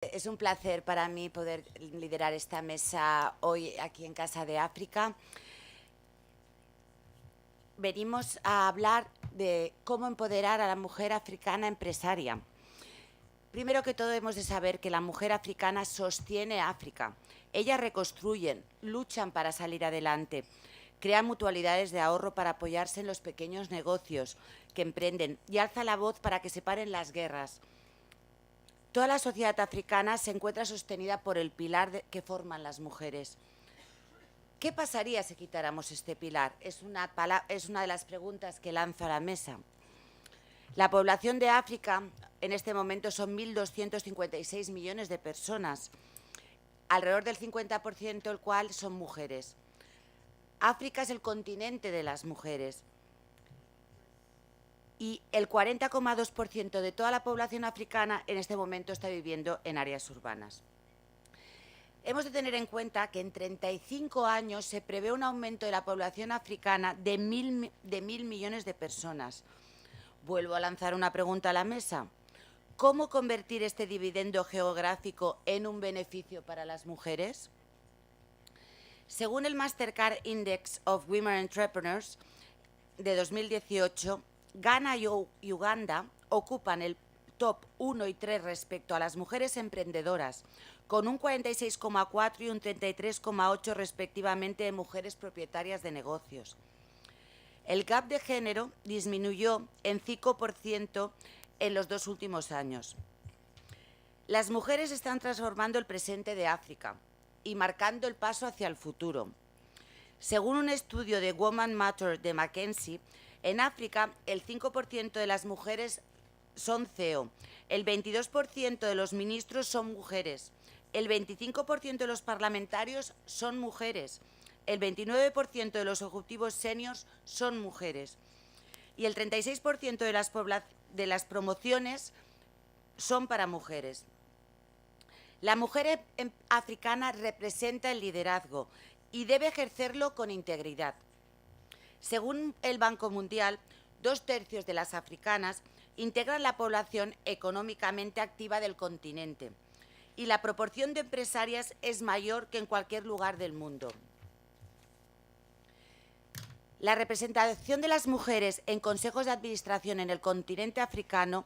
Es un placer para mí poder liderar esta mesa hoy aquí en Casa de África. Venimos a hablar de cómo empoderar a la mujer africana empresaria. Primero que todo hemos de saber que la mujer africana sostiene África. Ellas reconstruyen, luchan para salir adelante, crean mutualidades de ahorro para apoyarse en los pequeños negocios que emprenden y alza la voz para que se paren las guerras. Toda la sociedad africana se encuentra sostenida por el pilar que forman las mujeres. ¿Qué pasaría si quitáramos este pilar? Es una de las preguntas que lanzo a la mesa. La población de África en este momento son 1.256 millones de personas, alrededor del 50% del cual son mujeres. África es el continente de las mujeres. Y el 40,2% de toda la población africana en este momento está viviendo en áreas urbanas. Hemos de tener en cuenta que en 35 años se prevé un aumento de la población africana de 1.000 millones de personas. Vuelvo a lanzar una pregunta a la mesa. ¿Cómo convertir este dividendo geográfico en un beneficio para las mujeres? Según el Mastercard Index of Women Entrepreneurs de 2018, Ghana y Uganda ocupan el top 1 y 3 respecto a las mujeres emprendedoras, con un 46,4 y un 33,8 respectivamente de mujeres propietarias de negocios. El gap de género disminuyó en 5% en los 2 últimos años. Las mujeres están transformando el presente de África y marcando el paso hacia el futuro. Según un estudio de Women Matter de McKinsey, en África, el 5% de las mujeres son CEO, el 22% de los ministros son mujeres, el 25% de los parlamentarios son mujeres, el 29% de los ejecutivos seniors son mujeres y el 36% de las promociones son para mujeres. La mujer africana representa el liderazgo y debe ejercerlo con integridad. Según el Banco Mundial, 2/3 de las africanas integran la población económicamente activa del continente y la proporción de empresarias es mayor que en cualquier lugar del mundo. La representación de las mujeres en consejos de administración en el continente africano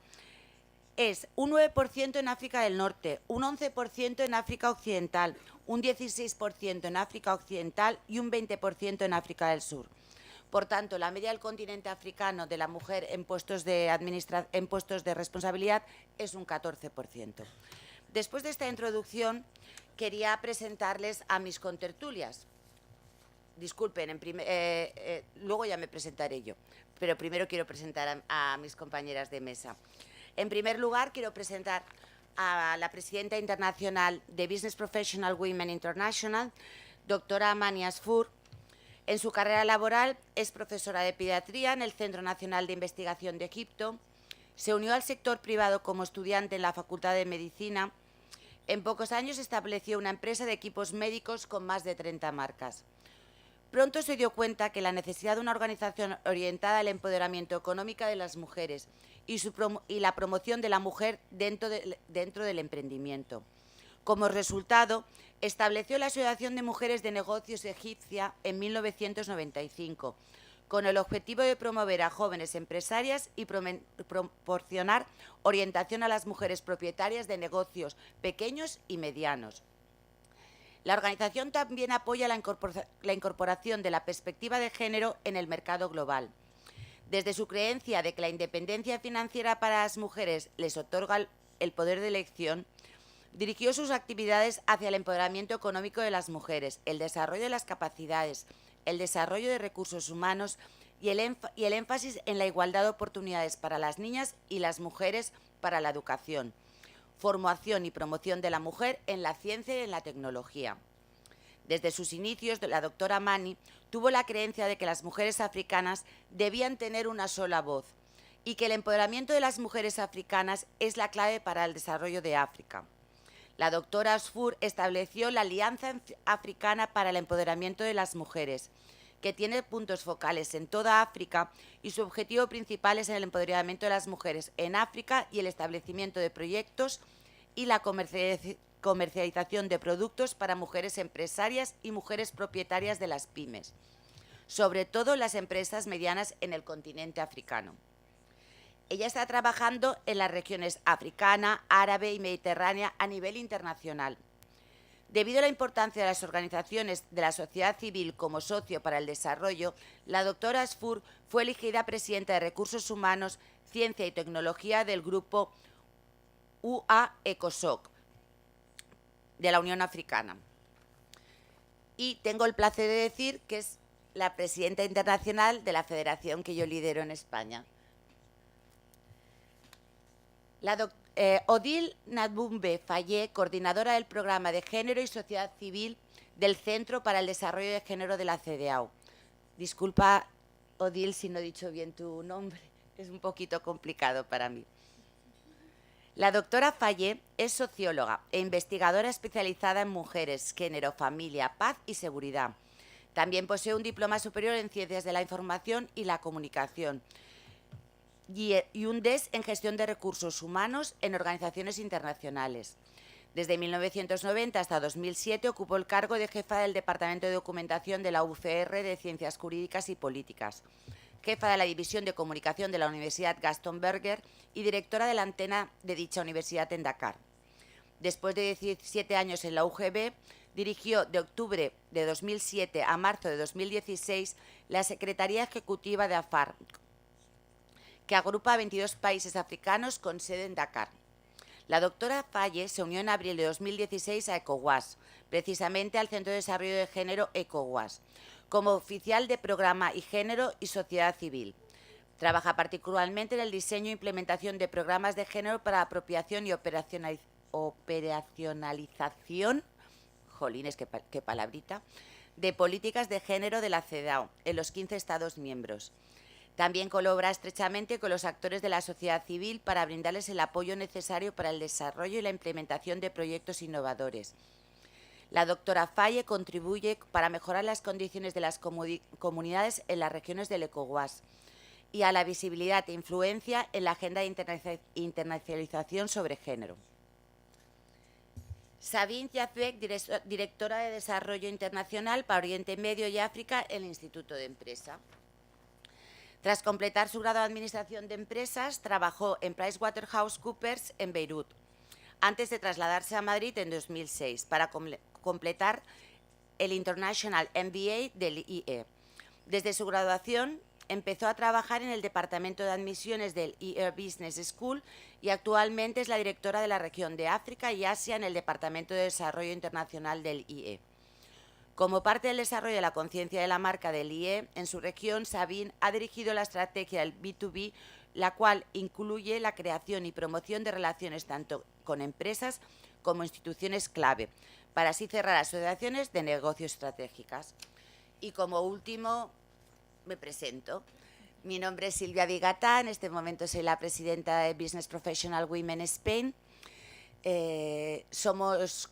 es un 9% en África del Norte, un 11% en África Occidental, un 16% en África Occidental y un 20% en África del Sur. Por tanto, la media del continente africano de la mujer en puestos de responsabilidad es un 14%. Después de esta introducción, quería presentarles a mis contertulias. Disculpen, luego ya me presentaré yo, pero primero quiero presentar a mis compañeras de mesa. En primer lugar, quiero presentar a la presidenta internacional de Business Professional Women International, doctora Amany Asfour. En su carrera laboral es profesora de pediatría en el Centro Nacional de Investigación de Egipto. Se unió al sector privado como estudiante en la Facultad de Medicina. En pocos años estableció una empresa de equipos médicos con más de 30 marcas. Pronto se dio cuenta que la necesidad de una organización orientada al empoderamiento económico de las mujeres y la promoción de la mujer dentro del emprendimiento. Como resultado, estableció la Asociación de Mujeres de Negocios egipcia en 1995, con el objetivo de promover a jóvenes empresarias y proporcionar orientación a las mujeres propietarias de negocios pequeños y medianos. La organización también apoya la incorporación de la perspectiva de género en el mercado global. Desde su creencia de que la independencia financiera para las mujeres les otorga el poder de elección, dirigió sus actividades hacia el empoderamiento económico de las mujeres, el desarrollo de las capacidades, el desarrollo de recursos humanos y el énfasis en la igualdad de oportunidades para las niñas y las mujeres para la educación, formación y promoción de la mujer en la ciencia y en la tecnología. Desde sus inicios, la doctora Amany tuvo la creencia de que las mujeres africanas debían tener una sola voz y que el empoderamiento de las mujeres africanas es la clave para el desarrollo de África. La doctora Asfour estableció la Alianza Africana para el Empoderamiento de las Mujeres, que tiene puntos focales en toda África y su objetivo principal es el empoderamiento de las mujeres en África y el establecimiento de proyectos y la comercialización de productos para mujeres empresarias y mujeres propietarias de las pymes, sobre todo las empresas medianas en el continente africano. Ella está trabajando en las regiones africana, árabe y mediterránea a nivel internacional. Debido a la importancia de las organizaciones de la sociedad civil como socio para el desarrollo, la doctora Asfour fue elegida presidenta de Recursos Humanos, Ciencia y Tecnología del grupo UA-ECOSOC de la Unión Africana. Y tengo el placer de decir que es la presidenta internacional de la federación que yo lidero en España. La Odile Ndoumbe Faye, coordinadora del Programa de Género y Sociedad Civil del Centro para el Desarrollo de Género de la CEDEAO. Disculpa, Odile, si no he dicho bien tu nombre, es un poquito complicado para mí. La doctora Faye es socióloga e investigadora especializada en mujeres, género, familia, paz y seguridad. También posee un diploma superior en Ciencias de la Información y la Comunicación y un DES en Gestión de Recursos Humanos en organizaciones internacionales. Desde 1990 hasta 2007 ocupó el cargo de jefa del Departamento de Documentación de la UCR de Ciencias Jurídicas y Políticas, jefa de la División de Comunicación de la Universidad Gaston Berger y directora de la antena de dicha universidad en Dakar. Después de 17 años en la UGB, dirigió de octubre de 2007 a marzo de 2016 la Secretaría Ejecutiva de AFAR, que agrupa a 22 países africanos con sede en Dakar. La doctora Faye se unió en abril de 2016 a ECOWAS, precisamente al Centro de Desarrollo de Género ECOWAS, como oficial de Programa y Género y Sociedad Civil. Trabaja particularmente en el diseño e implementación de programas de género para apropiación y operacionalización, jolines, qué palabrita, de políticas de género de la CEDEAO en los 15 Estados miembros. También colabora estrechamente con los actores de la sociedad civil para brindarles el apoyo necesario para el desarrollo y la implementación de proyectos innovadores. La doctora Faye contribuye para mejorar las condiciones de las comunidades en las regiones del ECOWAS y a la visibilidad e influencia en la agenda de internacionalización sobre género. Sabine Jafek, directora de Desarrollo Internacional para Oriente Medio y África en el Instituto de Empresa. Tras completar su grado de Administración de Empresas, trabajó en PricewaterhouseCoopers en Beirut, antes de trasladarse a Madrid en 2006 para completar el International MBA del IE. Desde su graduación, empezó a trabajar en el Departamento de Admisiones del IE Business School y actualmente es la directora de la región de África y Asia en el Departamento de Desarrollo Internacional del IE. Como parte del desarrollo de la conciencia de la marca del IE, en su región, Sabine ha dirigido la estrategia del B2B, la cual incluye la creación y promoción de relaciones tanto con empresas como instituciones clave, para así cerrar asociaciones de negocio estratégicas. Y como último, me presento. Mi nombre es Silvia Vigata, en este momento soy la presidenta de Business Professional Women Spain. Somos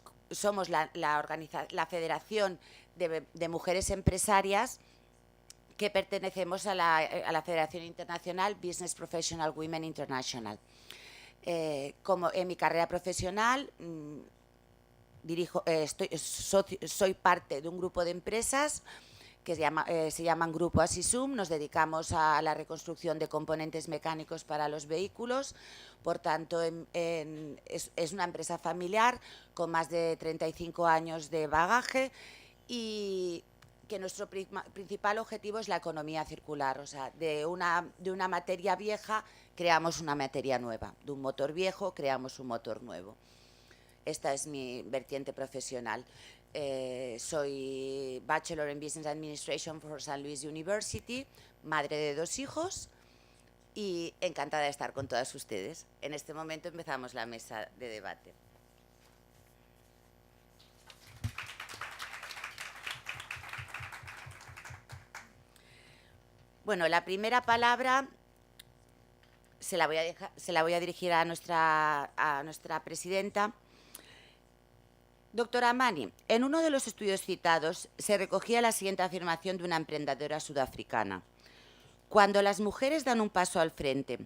la Federación de Mujeres Empresarias que pertenecemos a la Federación Internacional Business Professional Women International. Como en mi carrera profesional soy parte de un grupo de empresas que se llaman Grupo Asisum. Nos dedicamos a la reconstrucción de componentes mecánicos para los vehículos. Por tanto, es una empresa familiar con más de 35 años de bagaje y que nuestro principal objetivo es la economía circular. O sea, de una materia vieja creamos una materia nueva. De un motor viejo creamos un motor nuevo. Esta es mi vertiente profesional. Soy Bachelor in Business Administration por St. Louis University, madre de 2 hijos y encantada de estar con todas ustedes. En este momento empezamos la mesa de debate. Bueno, la primera palabra se la voy a dirigir a nuestra presidenta. Doctora Amany, en uno de los estudios citados se recogía la siguiente afirmación de una emprendedora sudafricana. Cuando las mujeres dan un paso al frente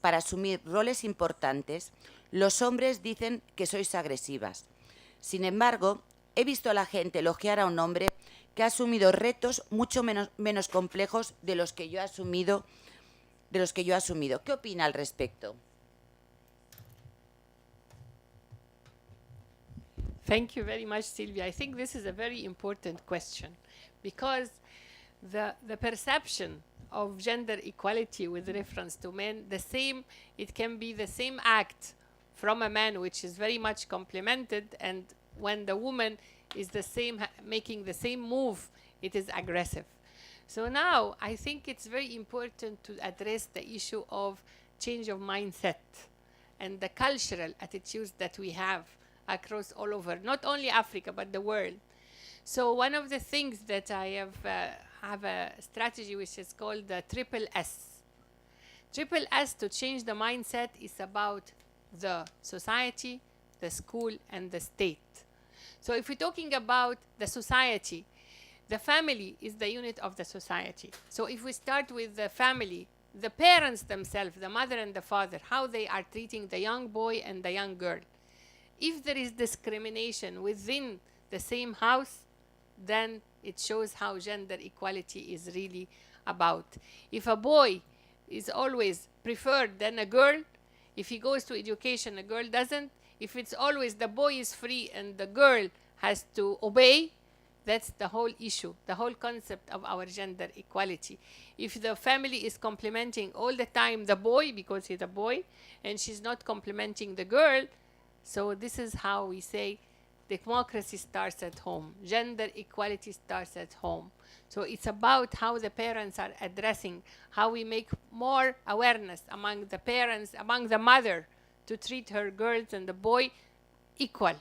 para asumir roles importantes, los hombres dicen que sois agresivas. Sin embargo, he visto a la gente elogiar a un hombre que ha asumido retos mucho menos complejos de los que yo he asumido. ¿Qué opina al respecto? Thank you very much, Silvia. I think this is a very important question because the perception of gender equality with reference to men, it can be the same act from a man, which is very much complimented, and when the woman is making the same move, it is aggressive. So now I think it's very important to address the issue of change of mindset and the cultural attitudes that we have across all over, not only Africa, but the world. So one of the things that I have a strategy which is called the triple S. Triple S to change the mindset is about the society, the school, and the state. So if we're talking about the society, the family is the unit of the society. So if we start with the family, the parents themselves, the mother and the father, how they are treating the young boy and the young girl. If there is discrimination within the same house, then it shows how gender equality is really about. If a boy is always preferred than a girl, if he goes to education, a girl doesn't, if it's always the boy is free and the girl has to obey, that's the whole issue, the whole concept of our gender equality. If the family is complimenting all the time the boy because he's a boy and she's not complimenting the girl, so this is how we say democracy starts at home. Gender equality starts at home. So it's about how the parents are addressing, how we make more awareness among the parents, among the mother, to treat her girls and the boy equal.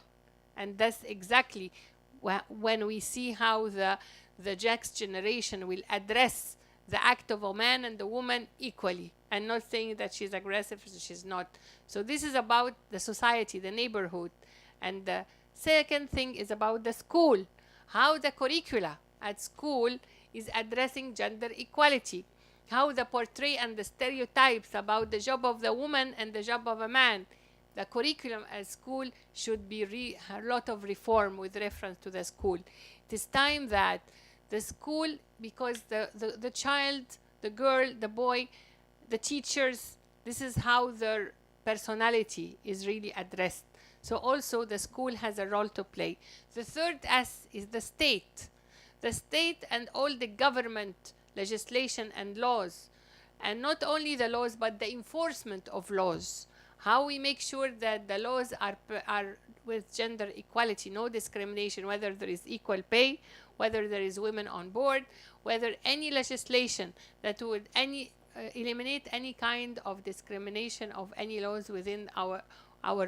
And that's exactly when we see how the next generation will address the act of a man and the woman equally, and not saying that she's aggressive, she's not. So this is about the society, the neighborhood. And the second thing is about the school, how the curricula at school is addressing gender equality, how the portray and the stereotypes about the job of the woman and the job of a man. The curriculum at school should be a lot of reform with reference to the school. It is time that the school, because the child, the girl, the boy, the teachers, this is how their personality is really addressed. So also the school has a role to play. The third S is the state. The state and all the government legislation and laws, and not only the laws, but the enforcement of laws. How we make sure that the laws are with gender equality, no discrimination, whether there is equal pay, whether there is women on board, whether any legislation that would eliminate any kind of discrimination of any laws within our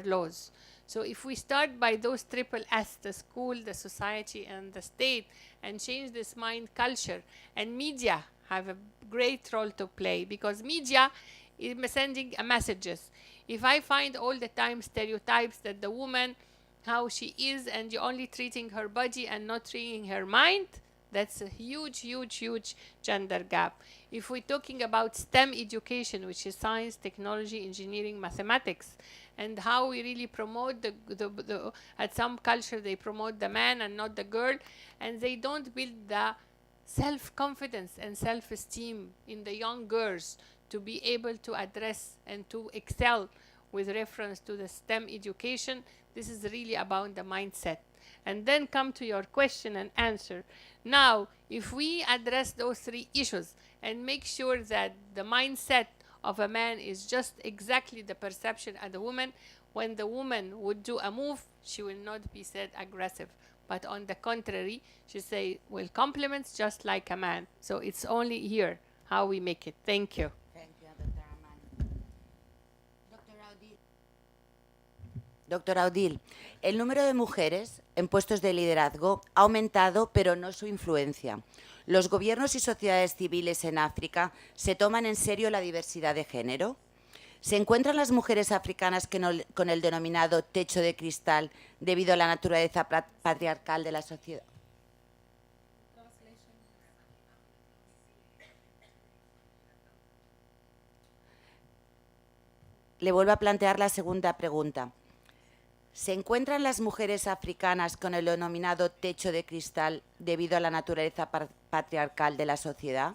laws. So if we start by those triple S, the school, the society, and the state, and change this mind culture, and media have a great role to play, because media is sending messages. If I find all the time stereotypes that the woman, how she is, and you're only treating her body and not treating her mind, that's a huge, huge, huge gender gap. If we're talking about STEM education, which is science, technology, engineering, mathematics, and how we really promote at some culture, they promote the man and not the girl, and they don't build the self-confidence and self-esteem in the young girls to be able to address and to excel with reference to the STEM education. This is really about the mindset. And then come to your question and answer. Now, if we address those three issues and make sure that the mindset of a man is just exactly the perception of the woman, when the woman would do a move, she will not be said aggressive. But on the contrary, she say, well, compliments just like a man. So it's only here how we make it. Thank you. Doctora Odile, el número de mujeres en puestos de liderazgo ha aumentado, pero no su influencia. ¿Los gobiernos y sociedades civiles en África se toman en serio la diversidad de género? ¿Se encuentran las mujeres africanas con el denominado techo de cristal debido a la naturaleza patriarcal de la sociedad? le vuelvo a plantear la segunda pregunta. ¿Se encuentran las mujeres africanas con el denominado techo de cristal debido a la naturaleza patriarcal de la sociedad?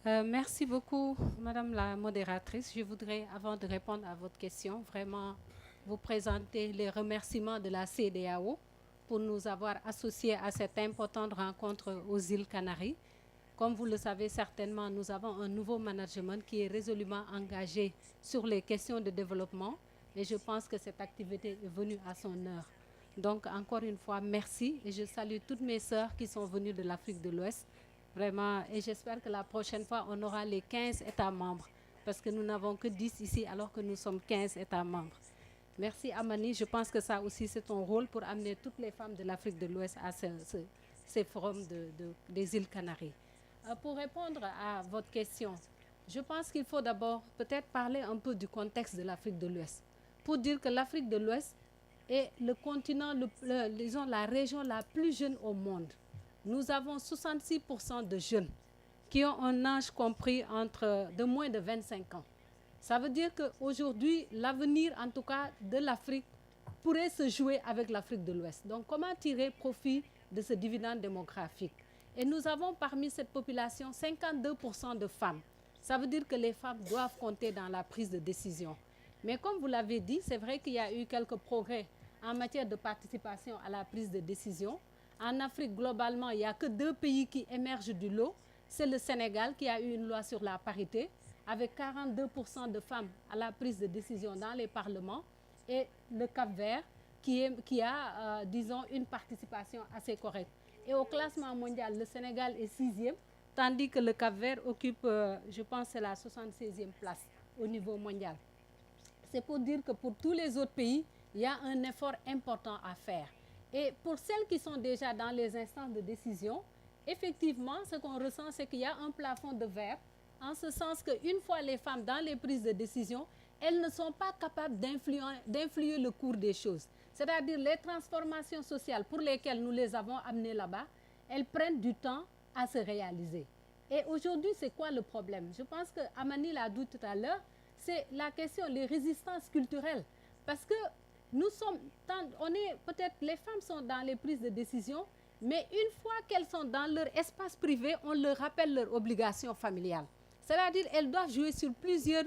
Merci beaucoup, Madame la modératrice. Je voudrais, avant de répondre à votre question, vraiment vous présenter les remerciements de la CEDEAO pour nous avoir associés à cette importante rencontre aux îles Canaries. Comme vous le savez certainement, nous avons un nouveau management qui est résolument engagé sur les questions de développement et je pense que cette activité est venue à son heure. Donc, encore une fois, merci et je salue toutes mes sœurs qui sont venues de l'Afrique de l'Ouest. Vraiment, et j'espère que la prochaine fois, on aura les 15 États membres parce que nous n'avons que 10 ici alors que nous sommes 15 États membres. Merci Amany, je pense que ça aussi c'est ton rôle pour amener toutes les femmes de l'Afrique de l'Ouest à ces forums des îles Canaries. Pour répondre à votre question, je pense qu'il faut d'abord peut-être parler un peu du contexte de l'Afrique de l'Ouest. Pour dire que l'Afrique de l'Ouest est le continent, disons la région la plus jeune au monde. Nous avons 66% de jeunes qui ont un âge compris de moins de 25 ans. Ça veut dire qu'aujourd'hui, l'avenir en tout cas de l'Afrique pourrait se jouer avec l'Afrique de l'Ouest. Donc comment tirer profit de ce dividende démographique? Et nous avons parmi cette population 52% de femmes. Ça veut dire que les femmes doivent compter dans la prise de décision. Mais comme vous l'avez dit, c'est vrai qu'il y a eu quelques progrès en matière de participation à la prise de décision. En Afrique, globalement, il n'y a que 2 pays qui émergent du lot. C'est le Sénégal qui a eu une loi sur la parité avec 42% de femmes à la prise de décision dans les parlements et le Cap-Vert qui a, disons, une participation assez correcte. Et au classement mondial, le Sénégal est 6e, tandis que le Cap-Vert occupe, je pense, c'est la 76e place au niveau mondial. C'est pour dire que pour tous les autres pays, il y a un effort important à faire. Et pour celles qui sont déjà dans les instances de décision, effectivement, ce qu'on ressent, c'est qu'il y a un plafond de verre, en ce sens qu'une fois les femmes dans les prises de décision, elles ne sont pas capables d'influer le cours des choses. C'est-à-dire les transformations sociales pour lesquelles nous les avons amenées là-bas, elles prennent du temps à se réaliser. Et aujourd'hui, c'est quoi le problème? Je pense que Amany l'a dit tout à l'heure, c'est la question, les résistances culturelles. Parce que nous sommes, peut-être les femmes sont dans les prises de décision, mais une fois qu'elles sont dans leur espace privé, on leur rappelle leurs obligations familiales. C'est-à-dire qu'elles doivent jouer sur plusieurs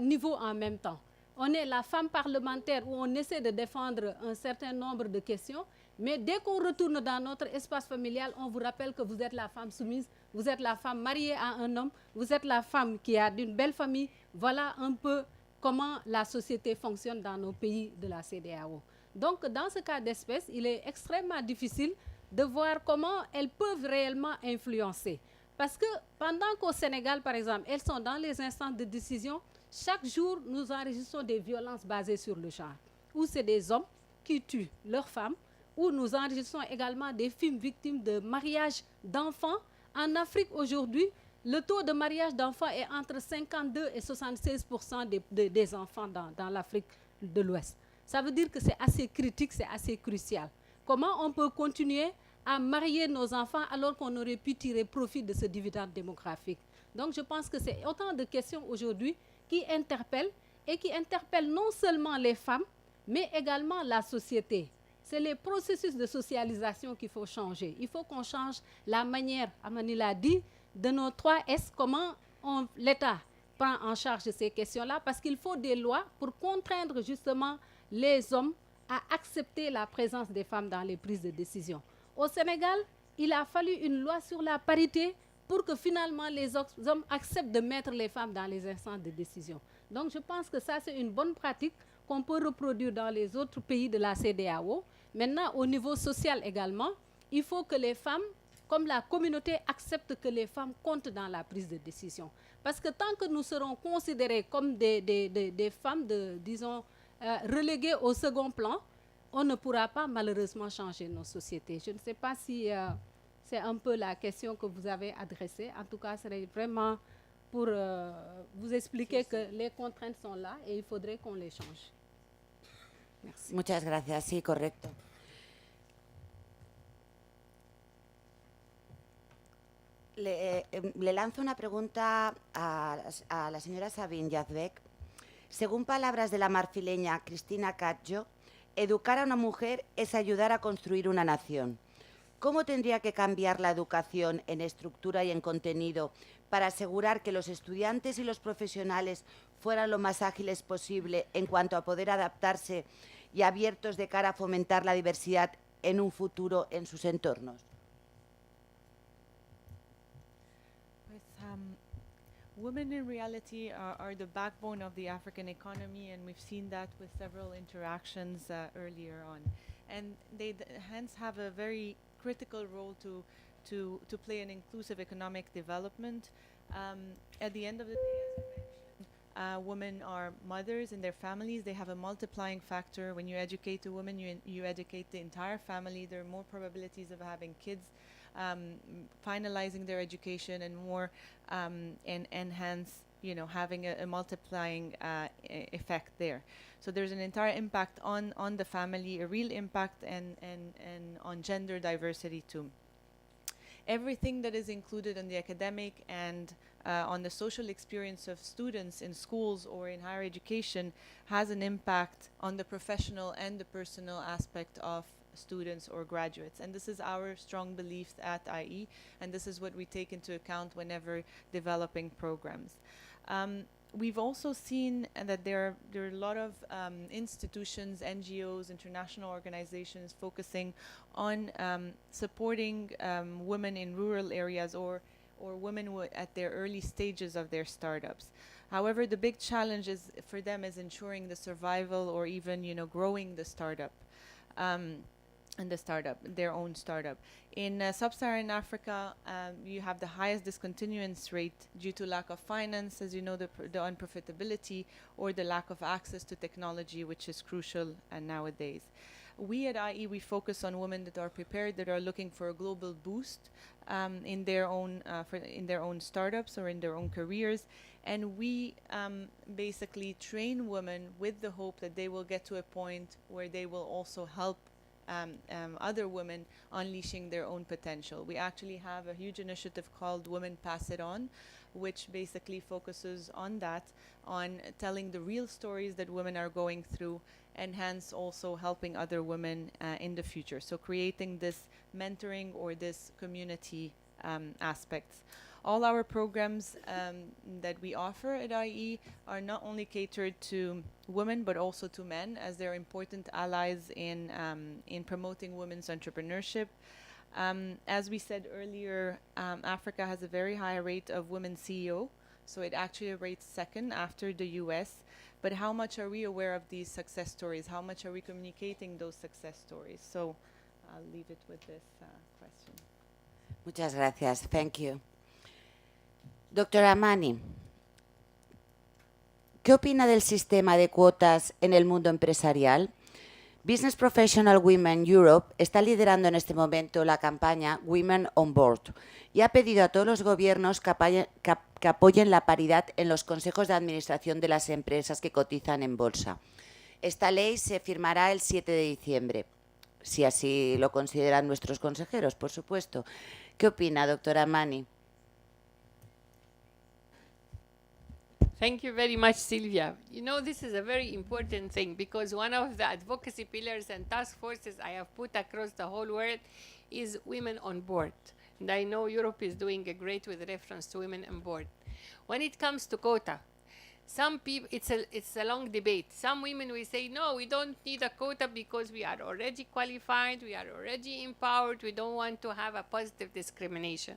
niveaux en même temps. On est la femme parlementaire où on essaie de défendre un certain nombre de questions, mais dès qu'on retourne dans notre espace familial, on vous rappelle que vous êtes la femme soumise, vous êtes la femme mariée à un homme, vous êtes la femme qui a d'une belle famille. Voilà un peu comment la société fonctionne dans nos pays de la CEDEAO. Donc, dans ce cas d'espèce, il est extrêmement difficile de voir comment elles peuvent réellement influencer. Parce que pendant qu'au Sénégal, par exemple, elles sont dans les instances de décision, chaque jour, nous enregistrons des violences basées sur le genre, où c'est des hommes qui tuent leurs femmes, où nous enregistrons également des filles victimes de mariage d'enfants. En Afrique, aujourd'hui, le taux de mariage d'enfants est entre 52 et 76% des enfants dans l'Afrique de l'Ouest. Ça veut dire que c'est assez critique, c'est assez crucial. Comment on peut continuer à marier nos enfants alors qu'on aurait pu tirer profit de ce dividende démographique? Donc je pense que c'est autant de questions aujourd'hui qui interpellent et qui interpellent non seulement les femmes, mais également la société. C'est les processus de socialisation qu'il faut changer. Il faut qu'on change la manière, Amany l'a dit, de nos 3 S, comment l'État prend en charge ces questions-là, parce qu'il faut des lois pour contraindre justement les hommes à accepter la présence des femmes dans les prises de décision. Au Sénégal, il a fallu une loi sur la parité pour que finalement les hommes acceptent de mettre les femmes dans les instances de décision. Donc je pense que ça, c'est une bonne pratique qu'on peut reproduire dans les autres pays de la CEDEAO. Maintenant, au niveau social également, il faut que les femmes, comme la communauté, acceptent que les femmes comptent dans la prise de décision. Parce que tant que nous serons considérés comme des femmes, disons, reléguées au second plan, on ne pourra pas malheureusement changer nos sociétés. Je ne sais pas si c'est un peu la question que vous avez adressée. En tout cas, ce serait vraiment pour vous expliquer que les contraintes sont là et il faudrait qu'on les change. Merci. Muchas gracias, sí, correcto. Le lanzo una pregunta a la señora Sabine Yazbek. Según palabras de la marfileña Cristina Caggio, educar a una mujer es ayudar a construir una nación. ¿Cómo tendría que cambiar la educación en estructura y en contenido para asegurar que los estudiantes y los profesionales fueran lo más ágiles posible en cuanto a poder adaptarse y abiertos de cara a fomentar la diversidad en un futuro en sus entornos? Women in reality are the backbone of the African economy, and we've seen that with several interactions earlier on. And they hence have a very critical role to play in inclusive economic development. At the end of the day, as you mentioned, women are mothers in their families. They have a multiplying factor. When you educate a woman, you educate the entire family. There are more probabilities of having kids, finalizing their education, and more and hence having a multiplying effect there. So there's an entire impact on the family, a real impact, and on gender diversity too. Everything that is included in the academic and on the social experience of students in schools or in higher education has an impact on the professional and the personal aspect of students or graduates. And this is our strong belief at IE, and this is what we take into account whenever developing programs. We've also seen that there are a lot of institutions, NGOs, international organizations focusing on supporting women in rural areas or women at their early stages of their startups. However, the big challenge for them is ensuring the survival or even growing the startup. Their own startup. In sub-Saharan Africa, you have the highest discontinuance rate due to lack of finance, as you know, the unprofitability, or the lack of access to technology, which is crucial nowadays. We at IE, we focus on women that are prepared, that are looking for a global boost in their own startups or in their own careers, and we basically train women with the hope that they will get to a point where they will also help other women unleashing their own potential. We actually have a huge initiative called Women Pass It On, which basically focuses on that, on telling the real stories that women are going through, and hence also helping other women in the future. So creating this mentoring or this community aspects. All our programs that we offer at IE are not only catered to women but also to men, as they're important allies in promoting women's entrepreneurship. As we said earlier, Africa has a very high rate of women CEO, so it actually rates second after the US. But how much are we aware of these success stories? How much are we communicating those success stories? So I'll leave it with this question. Muchas gracias. Thank you. Doctora Amany, ¿qué opina del sistema de cuotas en el mundo empresarial? Business Professional Women Europe está liderando en este momento la campaña Women on Board y ha pedido a todos los gobiernos que apoyen la paridad en los consejos de administración de las empresas que cotizan en bolsa. Esta ley se firmará el 7 de diciembre, si así lo consideran nuestros consejeros, por supuesto. ¿Qué opina, doctora Amany? Thank you very much, Silvia. This is a very important thing because one of the advocacy pillars and task forces I have put across the whole world is women on board. And I know Europe is doing a great with reference to women on board. When it comes to quota, some people, it's a long debate. Some women will say, no, we don't need a quota because we are already qualified, we are already empowered, we don't want to have a positive discrimination.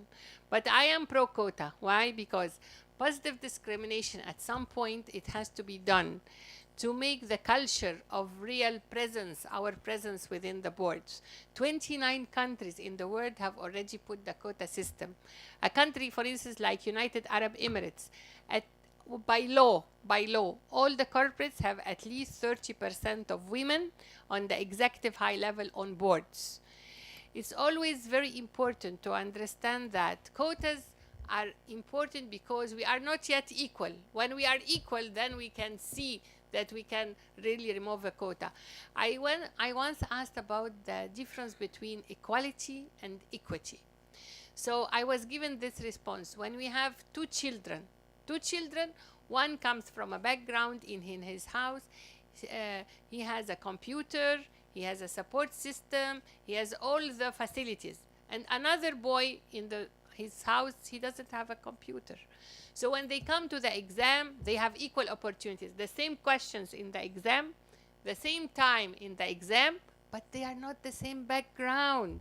But I am pro quota. Why? Because positive discrimination, at some point, it has to be done to make the culture of real presence, our presence within the boards. 29 countries in the world have already put the quota system. A country, for instance, like United Arab Emirates, by law, all the corporates have at least 30% of women on the executive high level on boards. It's always very important to understand that quotas are important because we are not yet equal. When we are equal, then we can see that we can really remove a quota. I once asked about the difference between equality and equity. So I was given this response. When we have two children, one comes from a background in his house, he has a computer, he has a support system, he has all the facilities. And another boy in his house, he doesn't have a computer. So when they come to the exam, they have equal opportunities. The same questions in the exam, the same time in the exam, but they are not the same background.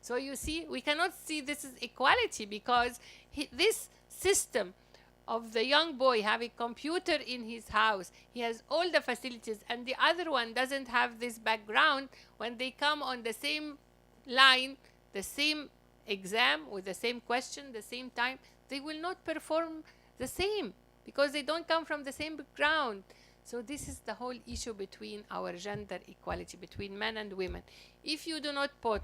So you see, we cannot see this as equality, because this system of the young boy having computer in his house, he has all the facilities, and the other one doesn't have this background. When they come on the same line, the same exam with the same question, the same time, they will not perform the same, because they don't come from the same background. So this is the whole issue between our gender equality, between men and women. If you do not put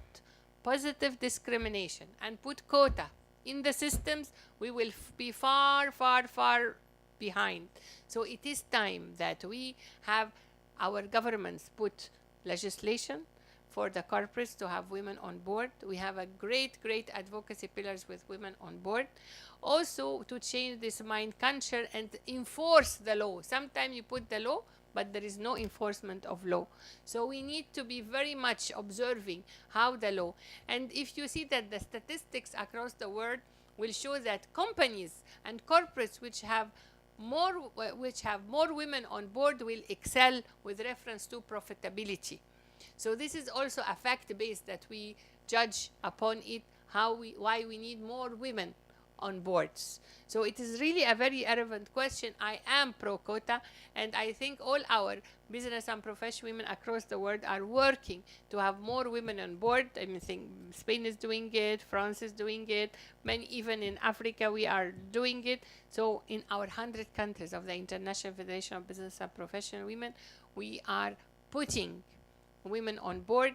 positive discrimination and put quota in the systems, we will be far, far, far behind. So it is time that we have our governments put legislation for the corporates to have women on board. We have a great advocacy pillars with women on board. Also to change this mind culture and enforce the law. Sometimes you put the law, but there is no enforcement of law. So we need to be very much observing how the law. And if you see that the statistics across the world will show that companies and corporates which have more women on board will excel with reference to profitability. So this is also a fact-based that we judge upon it, why we need more women on boards. So it is really a very relevant question. I am pro-quota, and I think all our business and professional women across the world are working to have more women on board. I think Spain is doing it, France is doing it, even in Africa we are doing it. So in our 100 countries of the International Federation of Business and Professional Women, we are putting women on board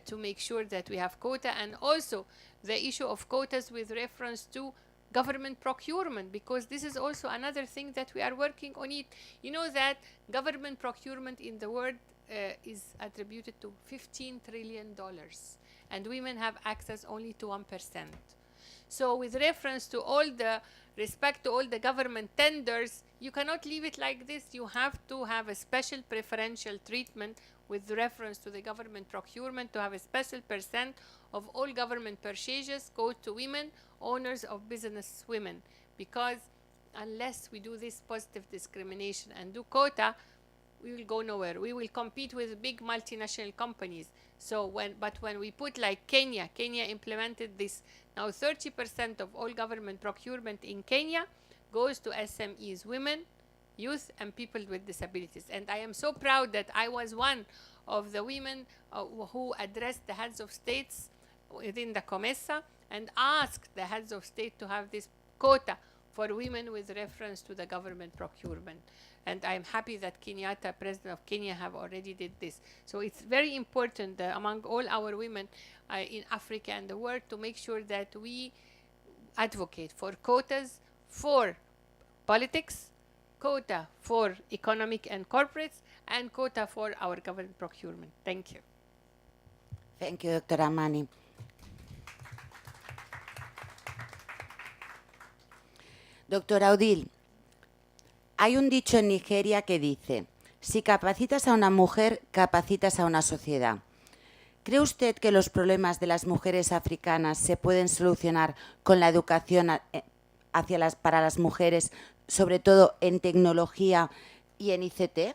to make sure that we have quota, and also the issue of quotas with reference to government procurement, because this is also another thing that we are working on it. You know that government procurement in the world is attributed to $15 trillion, and women have access only to 1%. So with reference to respect to all the government tenders, you cannot leave it like this. You have to have a special preferential treatment with reference to the government procurement, to have a special percent of all government purchases go to women, owners of business women. Because unless we do this positive discrimination and do quota, we will go nowhere. We will compete with big multinational companies. So when we put like Kenya implemented this. Now 30% of all government procurement in Kenya goes to SMEs, women, youth, and people with disabilities. And I am so proud that I was one of the women who addressed the heads of states within the COMESA and asked the heads of state to have this quota for women with reference to the government procurement. And I'm happy that Kenyatta, President of Kenya, have already did this. So it's very important among all our women in Africa and the world to make sure that we advocate for quotas for politics, quota for economic and corporates, and quota for our government procurement. Thank you. Thank you, Dr. Amany. Doctora Odile, hay un dicho en Nigeria que dice, si capacitas a una mujer, capacitas a una sociedad. ¿Cree usted que los problemas de las mujeres africanas se pueden solucionar con la educación para las mujeres, sobre todo en tecnología y en ICT?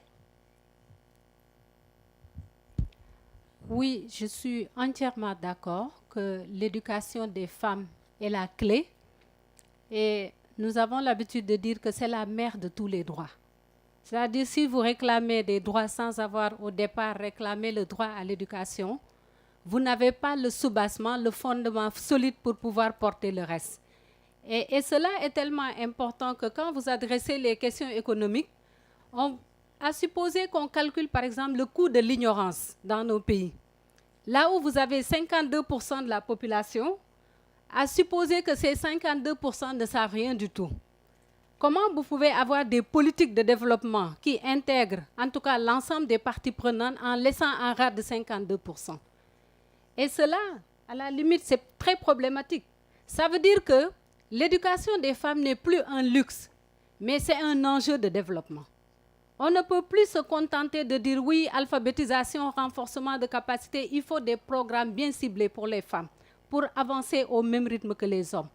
Oui, je suis entièrement d'accord que l'éducation des femmes est la clé. Et nous avons l'habitude de dire que c'est la mère de tous les droits. C'est-à-dire, si vous réclamez des droits sans avoir au départ réclamé le droit à l'éducation, vous n'avez pas le soubassement, le fondement solide pour pouvoir porter le reste. Et cela est tellement important que quand vous adressez les questions économiques, on a supposé qu'on calcule par exemple le coût de l'ignorance dans nos pays. Là où vous avez 52% de la population, à supposer que ces 52% ne savent rien du tout. Comment vous pouvez avoir des politiques de développement qui intègrent en tout cas l'ensemble des parties prenantes en laissant un rate de 52%? Et cela, à la limite, c'est très problématique. Ça veut dire que l'éducation des femmes n'est plus un luxe, mais c'est un enjeu de développement. On ne peut plus se contenter de dire oui, alphabétisation, renforcement de capacité, il faut des programmes bien ciblés pour les femmes, pour avancer au même rythme que les hommes.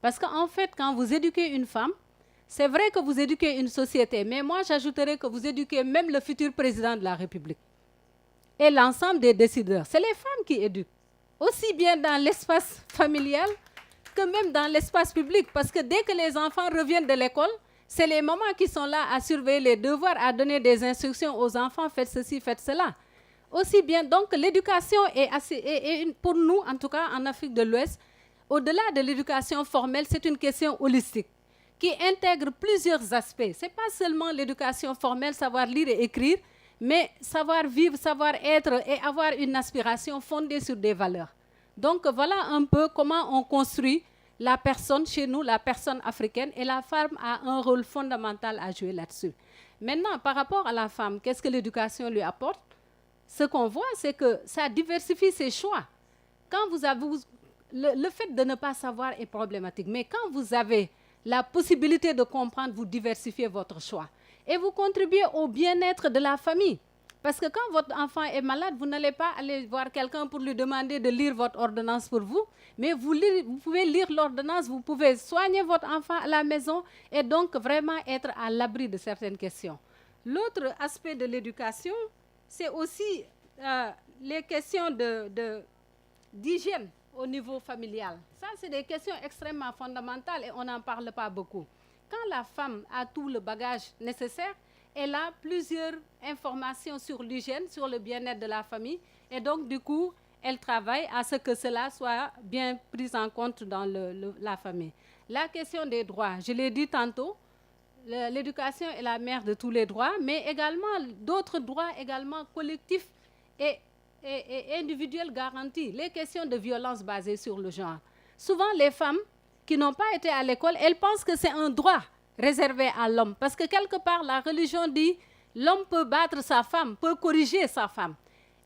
Parce qu'en fait, quand vous éduquez une femme, c'est vrai que vous éduquez une société, mais moi j'ajouterais que vous éduquez même le futur président de la République et l'ensemble des décideurs. C'est les femmes qui éduquent, aussi bien dans l'espace familial que même dans l'espace public. Parce que dès que les enfants reviennent de l'école, c'est les mamans qui sont là à surveiller les devoirs, à donner des instructions aux enfants, faites ceci, faites cela. Aussi bien, donc l'éducation est pour nous, en tout cas en Afrique de l'Ouest, au-delà de l'éducation formelle, c'est une question holistique qui intègre plusieurs aspects. Ce n'est pas seulement l'éducation formelle, savoir lire et écrire, mais savoir vivre, savoir être et avoir une aspiration fondée sur des valeurs. Donc voilà un peu comment on construit la personne chez nous, la personne africaine, et la femme a un rôle fondamental à jouer là-dessus. Maintenant, par rapport à la femme, qu'est-ce que l'éducation lui apporte? Ce qu'on voit, c'est que ça diversifie ses choix. Quand vous avez, le fait de ne pas savoir est problématique, mais quand vous avez la possibilité de comprendre, vous diversifiez votre choix. Et vous contribuez au bien-être de la famille. Parce que quand votre enfant est malade, vous n'allez pas aller voir quelqu'un pour lui demander de lire votre ordonnance pour vous, mais vous pouvez lire l'ordonnance, vous pouvez soigner votre enfant à la maison et donc vraiment être à l'abri de certaines questions. L'autre aspect de l'éducation, c'est aussi les questions d'hygiène au niveau familial. Ça, c'est des questions extrêmement fondamentales et on n'en parle pas beaucoup. Quand la femme a tout le bagage nécessaire, elle a plusieurs informations sur l'hygiène, sur le bien-être de la famille et donc du coup, elle travaille à ce que cela soit bien pris en compte dans la famille. La question des droits, je l'ai dit tantôt, l'éducation est la mère de tous les droits, mais également d'autres droits également collectifs et individuels garantis. Les questions de violence basées sur le genre. Souvent, les femmes qui n'ont pas été à l'école, elles pensent que c'est un droit réservé à l'homme. Parce que quelque part, la religion dit l'homme peut battre sa femme, peut corriger sa femme.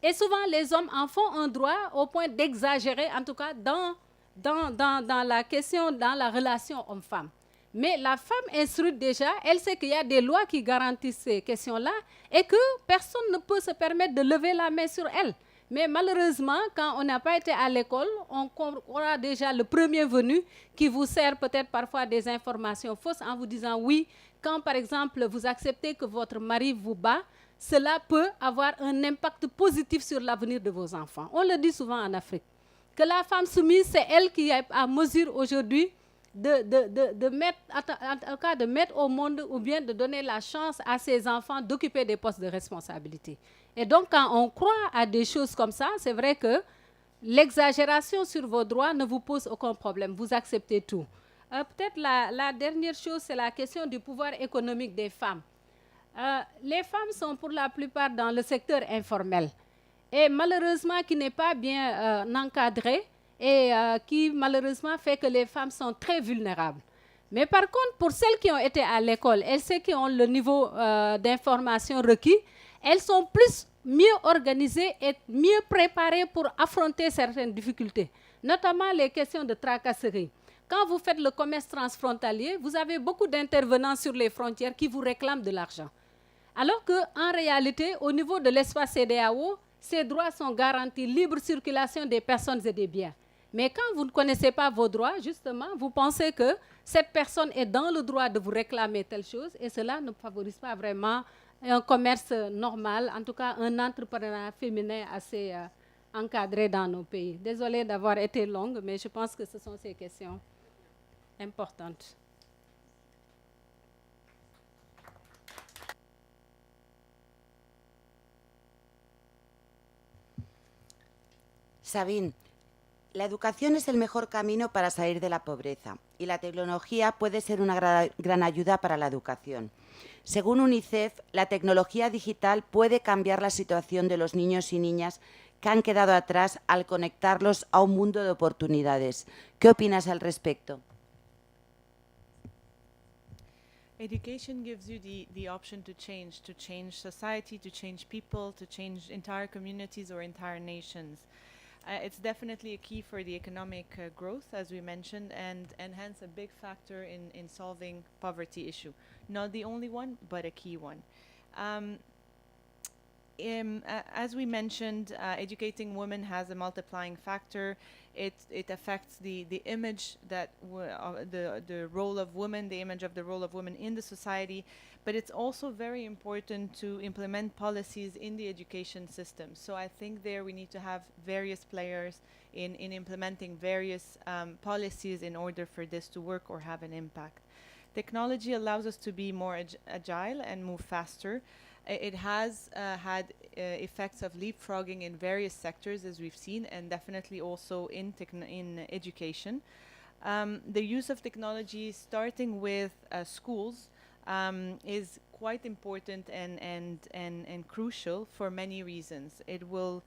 Et souvent, les hommes en font un droit au point d'exagérer, en tout cas dans la question, dans la relation homme-femme. Mais la femme instruite déjà, elle sait qu'il y a des lois qui garantissent ces questions-là et que personne ne peut se permettre de lever la main sur elle. Mais malheureusement, quand on n'a pas été à l'école, on aura déjà le premier venu qui vous sert peut-être parfois des informations fausses en vous disant oui, quand par exemple vous acceptez que votre mari vous bat, cela peut avoir un impact positif sur l'avenir de vos enfants. On le dit souvent en Afrique, que la femme soumise, c'est elle qui est à mesure aujourd'hui de mettre au monde ou bien de donner la chance à ses enfants d'occuper des postes de responsabilité. Et donc, quand on croit à des choses comme ça, c'est vrai que l'exagération sur vos droits ne vous pose aucun problème. Vous acceptez tout. Peut-être la dernière chose, c'est la question du pouvoir économique des femmes. Les femmes sont pour la plupart dans le secteur informel et malheureusement qui n'est pas bien encadré et qui malheureusement fait que les femmes sont très vulnérables. Mais par contre, pour celles qui ont été à l'école, celles qui ont le niveau d'information requis, elles sont mieux organisées et mieux préparées pour affronter certaines difficultés, notamment les questions de tracasserie. Quand vous faites le commerce transfrontalier, vous avez beaucoup d'intervenants sur les frontières qui vous réclament de l'argent. Alors qu'en réalité, au niveau de l'espace CEDEAO, ces droits sont garantis, libre circulation des personnes et des biens. Mais quand vous ne connaissez pas vos droits, justement, vous pensez que cette personne est dans le droit de vous réclamer telle chose et cela ne favorise pas vraiment un commerce normal, en tout cas un entrepreneuriat féminin assez encadré dans nos pays. Désolée d'avoir été longue, mais je pense que ce sont ces questions importantes. Sabine, la educación es el mejor camino para salir de la pobreza y la tecnología puede ser una gran ayuda para la educación. Según UNICEF, la tecnología digital puede cambiar la situación de los niños y niñas que han quedado atrás al conectarlos a un mundo de oportunidades. ¿Qué opinas al respecto? Education gives you the option to change society, to change people, to change entire communities or entire nations. It's definitely a key for the economic growth, as we mentioned, and hence a big factor in solving poverty issue. Not the only one, but a key one. As we mentioned, educating women has a multiplying factor. It affects the image that the role of women, the image of the role of women in the society, but it's also very important to implement policies in the education system. So I think there we need to have various players in implementing various policies in order for this to work or have an impact. Technology allows us to be more agile and move faster. It has had effects of leapfrogging in various sectors, as we've seen, and definitely also in education. The use of technology, starting with schools, is quite important and crucial for many reasons. It will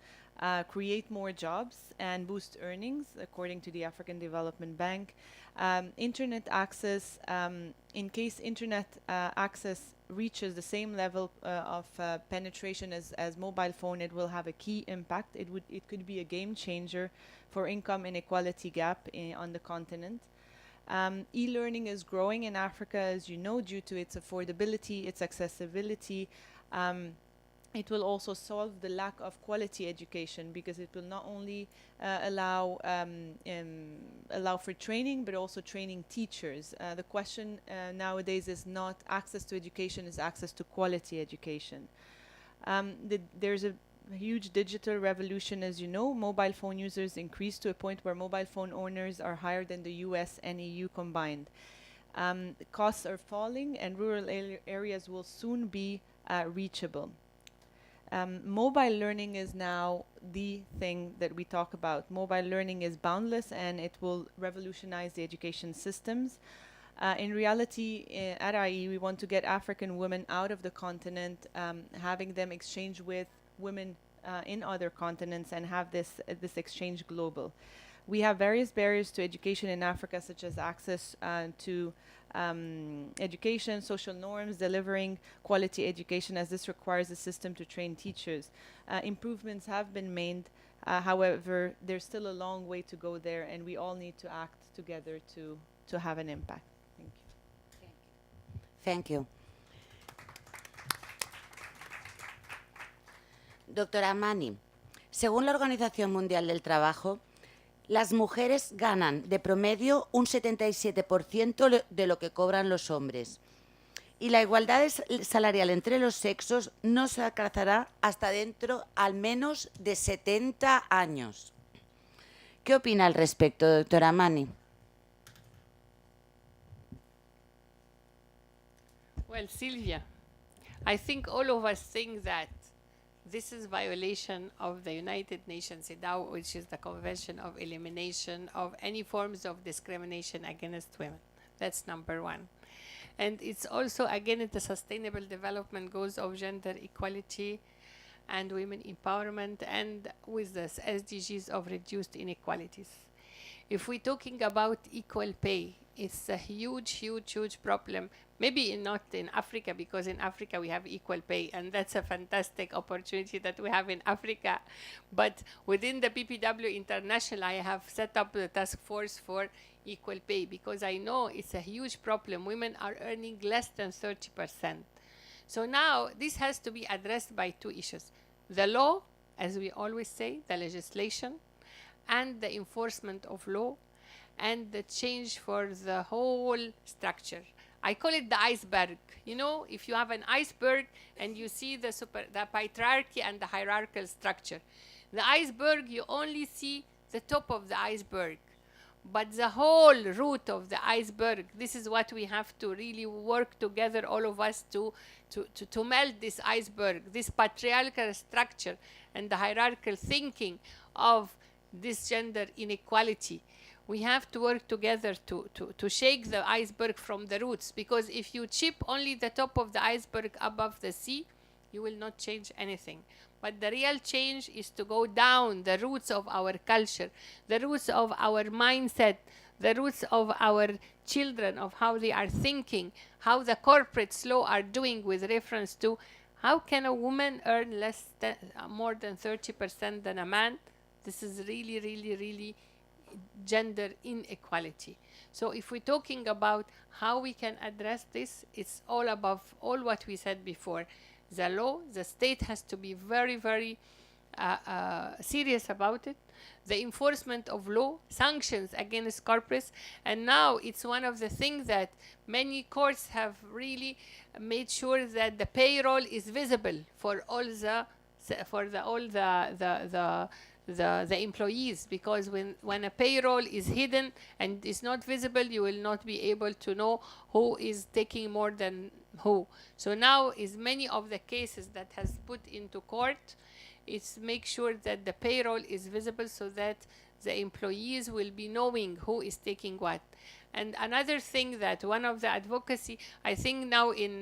create more jobs and boost earnings, according to the African Development Bank. Internet access, in case internet access reaches the same level of penetration as mobile phone, it will have a key impact. It could be a game changer for income inequality gap on the continent. E-learning is growing in Africa, as you know, due to its affordability, its accessibility. It will also solve the lack of quality education, because it will not only allow for training, but also training teachers. The question nowadays is not access to education, is access to quality education. There's a huge digital revolution, as you know. Mobile phone users increased to a point where mobile phone owners are higher than the US and EU combined. Costs are falling, and rural areas will soon be reachable. Mobile learning is now the thing that we talk about. Mobile learning is boundless, and it will revolutionize the education systems. In reality, at IE, we want to get African women out of the continent, having them exchange with women in other continents, and have this exchange global. We have various barriers to education in Africa, such as access to education, social norms, delivering quality education, as this requires a system to train teachers. Improvements have been made, however, there's still a long way to go there, and we all need to act together to have an impact. Thank you. Thank you. Doctora Amany, según la Organización Mundial del Trabajo, las mujeres ganan de promedio un 77% de lo que cobran los hombres. Y la igualdad salarial entre los sexos no se alcanzará hasta dentro al menos de 70 años. ¿Qué opina al respecto, doctora Amany? Well, Silvia, I think all of us think that this is violation of the United Nations CEDEAO, which is the Convention of Elimination of any forms of discrimination against women. That's number one. And it's also against the Sustainable Development Goals of gender equality and women empowerment, and with the SDGs of reduced inequalities. If we're talking about equal pay, it's a huge, huge, huge problem. Maybe not in Africa, because in Africa we have equal pay, and that's a fantastic opportunity that we have in Africa. But within the BPW International, I have set up the task force for equal pay, because I know it's a huge problem. Women are earning less than 30%. So now this has to be addressed by two issues. The law, as we always say, the legislation, and the enforcement of law, and the change for the whole structure. I call it the iceberg. You know, if you have an iceberg and you see the patriarchy and the hierarchical structure. The iceberg, you only see the top of the iceberg. But the whole root of the iceberg, this is what we have to really work together, all of us, to melt this iceberg, this patriarchal structure and the hierarchical thinking of this gender inequality. We have to work together to shake the iceberg from the roots, because if you chip only the top of the iceberg above the sea, you will not change anything. But the real change is to go down the roots of our culture, the roots of our mindset, the roots of our children, of how they are thinking, how the corporate law are doing with reference to how can a woman earn more than 30% than a man. this is really, really, really gender inequality. So if we're talking about how we can address this, it's all above all what we said before. The law, the state has to be very, very serious about it. The enforcement of law, sanctions against corporates, and now it's one of the things that many courts have really made sure that the payroll is visible for all the employees, because when a payroll is hidden and is not visible, you will not be able to know who is taking more than who. So now is many of the cases that has put into court, it's make sure that the payroll is visible so that the employees will be knowing who is taking what. And another thing that one of the advocacy, I think now in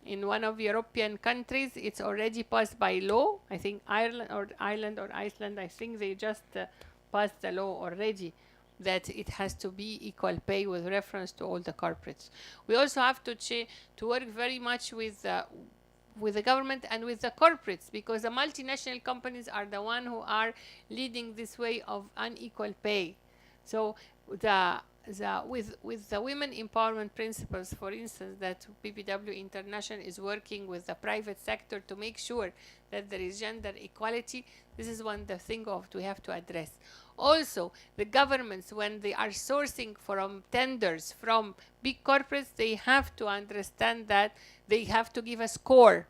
one of European countries, it's already passed by law. I think Ireland or Iceland, I think they just passed the law already that it has to be equal pay with reference to all the corporates. We also have to work very much with the government and with the corporates, because the multinational companies are the one who are leading this way of unequal pay. So with the women empowerment principles, for instance, that BPW International is working with the private sector to make sure that there is gender equality, this is one the thing of we have to address. Also, the governments, when they are sourcing from tenders from big corporates, they have to understand that they have to give a score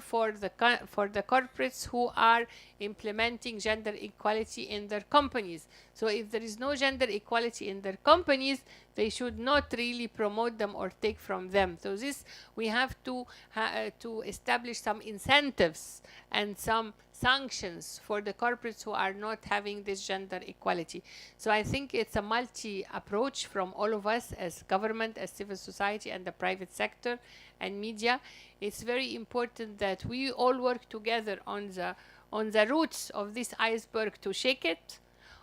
for the corporates who are implementing gender equality in their companies. So if there is no gender equality in their companies, they should not really promote them or take from them. So this, we have to establish some incentives and some sanctions for the corporates who are not having this gender equality. So I think it's a multi-approach from all of us as government, as civil society, and the private sector and media. It's very important that we all work together on the roots of this iceberg to shake it,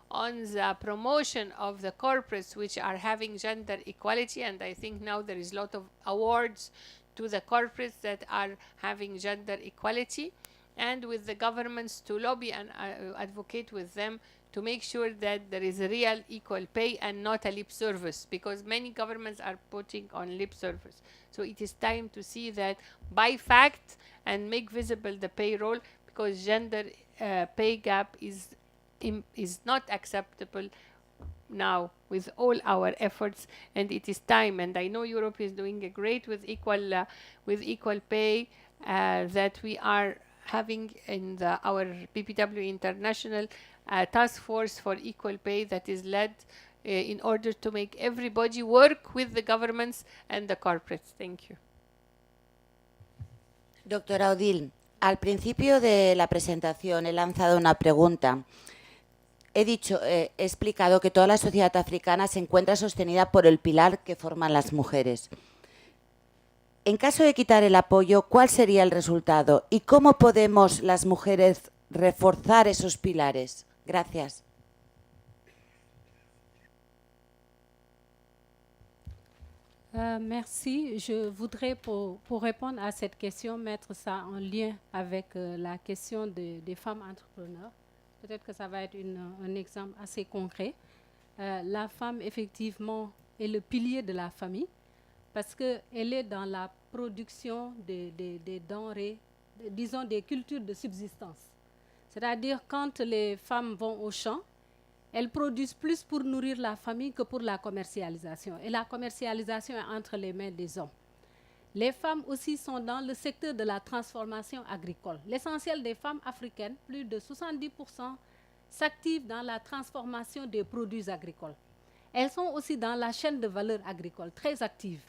on the promotion of the corporates which are having gender equality, and I think now there is a lot of awards to the corporates that are having gender equality, and with the governments to lobby and advocate with them to make sure that there is a real equal pay and not a lip service, because many governments are putting on lip service. So it is time to see that by fact and make visible the payroll, because gender pay gap is not acceptable now with all our efforts, and it is time. And I know Europe is doing a great with equal pay that we are having in our BPW International task force for equal pay that is led in order to make everybody work with the governments and the corporates. Thank you. Doctora Odile, al principio de la presentación he lanzado una pregunta. He explicado que toda la sociedad africana se encuentra sostenida por el pilar que forman las mujeres. En caso de quitar el apoyo, ¿cuál sería el resultado? ¿Y cómo podemos las mujeres reforzar esos pilares? Gracias. Merci. Je voudrais, pour répondre à cette question, mettre ça en lien avec la question des femmes entrepreneurs. Peut-être que ça va être un exemple assez concret. La femme, effectivement, est le pilier de la famille parce qu'elle est dans la production des denrées, disons des cultures de subsistance. C'est-à-dire, quand les femmes vont au champ, elles produisent plus pour nourrir la famille que pour la commercialisation. Et la commercialisation est entre les mains des hommes. Les femmes aussi sont dans le secteur de la transformation agricole. L'essentiel des femmes africaines, plus de 70%, s'activent dans la transformation des produits agricoles. Elles sont aussi dans la chaîne de valeur agricole, très actives.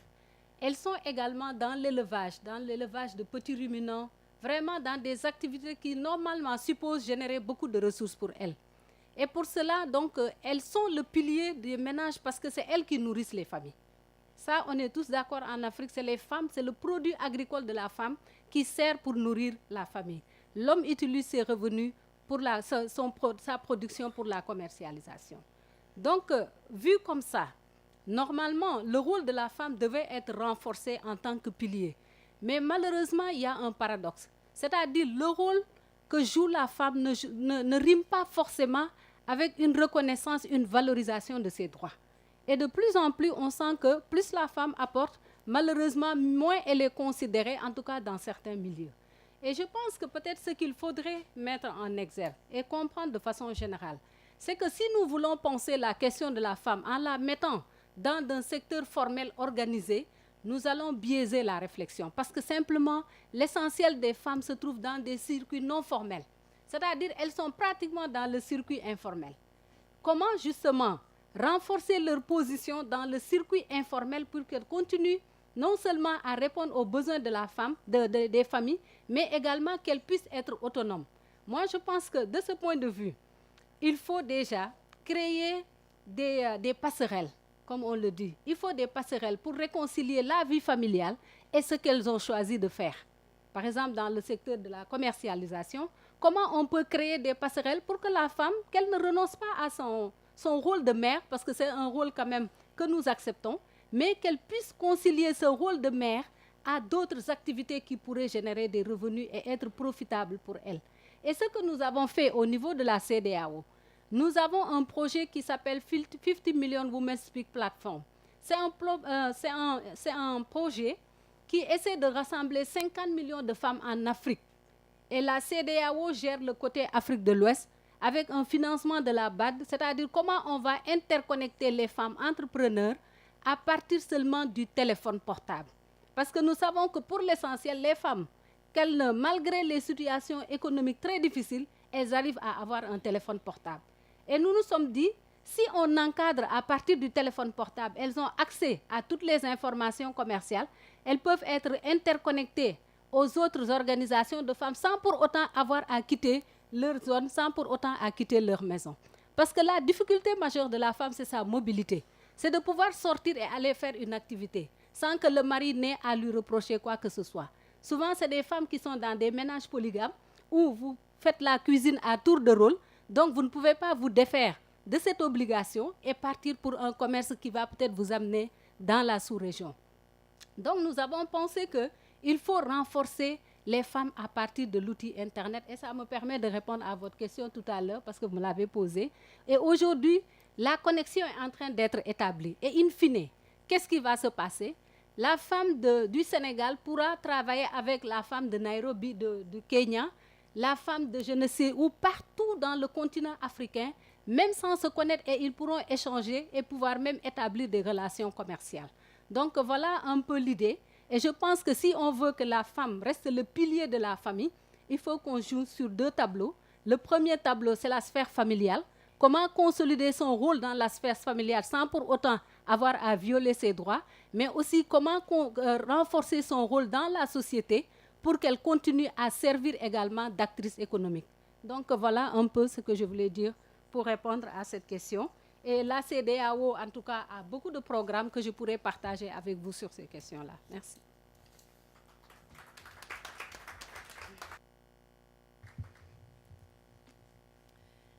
Elles sont également dans l'élevage de petits ruminants, vraiment dans des activités qui normalement supposent générer beaucoup de ressources pour elles. Et pour cela, donc, elles sont le pilier des ménages parce que c'est elles qui nourrissent les familles. Ça, on est tous d'accord en Afrique, c'est les femmes, c'est le produit agricole de la femme qui sert pour nourrir la famille. L'homme utilise ses revenus pour sa production pour la commercialisation. Donc, vu comme ça, normalement, le rôle de la femme devait être renforcé en tant que pilier. Mais malheureusement, il y a un paradoxe. C'est-à-dire le rôle que joue la femme ne rime pas forcément avec une reconnaissance, une valorisation de ses droits. Et de plus en plus, on sent que plus la femme apporte, malheureusement, moins elle est considérée, en tout cas dans certains milieux. Et je pense que peut-être ce qu'il faudrait mettre en exergue et comprendre de façon générale, c'est que si nous voulons penser la question de la femme en la mettant dans un secteur formel organisé, nous allons biaiser la réflexion. Parce que simplement, l'essentiel des femmes se trouve dans des circuits non formels. C'est-à-dire elles sont pratiquement dans le circuit informel. Comment justement renforcer leur position dans le circuit informel pour qu'elles continuent non seulement à répondre aux besoins de la femme, des familles, mais également qu'elles puissent être autonomes. Moi, je pense que de ce point de vue, il faut déjà créer des passerelles, comme on le dit. Il faut des passerelles pour réconcilier la vie familiale et ce qu'elles ont choisi de faire. Par exemple, dans le secteur de la commercialisation, comment on peut créer des passerelles pour que la femme, qu'elle ne renonce pas à son rôle de mère, parce que c'est un rôle quand même que nous acceptons, mais qu'elle puisse concilier ce rôle de mère à d'autres activités qui pourraient générer des revenus et être profitables pour elle. Et ce que nous avons fait au niveau de la CEDEAO, nous avons un projet qui s'appelle 50 Million Women Speak Platform. C'est un projet qui essaie de rassembler 50 millions de femmes en Afrique. Et la CEDEAO gère le côté Afrique de l'Ouest avec un financement de la BAD, c'est-à-dire comment on va interconnecter les femmes entrepreneurs à partir seulement du téléphone portable. Parce que nous savons que pour l'essentiel, les femmes, malgré les situations économiques très difficiles, elles arrivent à avoir un téléphone portable. Et nous nous sommes dit, si on encadre à partir du téléphone portable, elles ont accès à toutes les informations commerciales, elles peuvent être interconnectées aux autres organisations de femmes sans pour autant avoir à quitter leur zone, sans pour autant à quitter leur maison. Parce que la difficulté majeure de la femme, c'est sa mobilité. C'est de pouvoir sortir et aller faire une activité sans que le mari n'ait à lui reprocher quoi que ce soit. Souvent, c'est des femmes qui sont dans des ménages polygames où vous faites la cuisine à tour de rôle, donc vous ne pouvez pas vous défaire de cette obligation et partir pour un commerce qui va peut-être vous amener dans la sous-région. Donc nous avons pensé qu'il faut renforcer les femmes à partir de l'outil Internet. Et ça me permet de répondre à votre question tout à l'heure parce que vous me l'avez posée. Et aujourd'hui, la connexion est en train d'être établie. Et in fine, qu'est-ce qui va se passer? La femme du Sénégal pourra travailler avec la femme de Nairobi, du Kenya, la femme de je ne sais où, partout dans le continent africain, même sans se connaître, et ils pourront échanger et pouvoir même établir des relations commerciales. Donc voilà un peu l'idée. Et je pense que si on veut que la femme reste le pilier de la famille, il faut qu'on joue sur deux tableaux. Le premier tableau, c'est la sphère familiale. Comment consolider son rôle dans la sphère familiale sans pour autant avoir à violer ses droits, mais aussi comment renforcer son rôle dans la société pour qu'elle continue à servir également d'actrice économique. Donc voilà un peu ce que je voulais dire pour répondre à cette question. Et la CEDEAO, en tout cas, a beaucoup de programmes que je pourrais partager avec vous sur ces questions-là. Merci.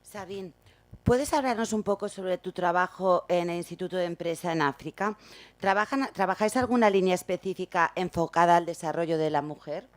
Sabine, ¿puedes hablarnos un poco sobre tu trabajo en el Instituto de Empresa en África? ¿Trabajáis alguna línea específica enfocada al desarrollo de la mujer?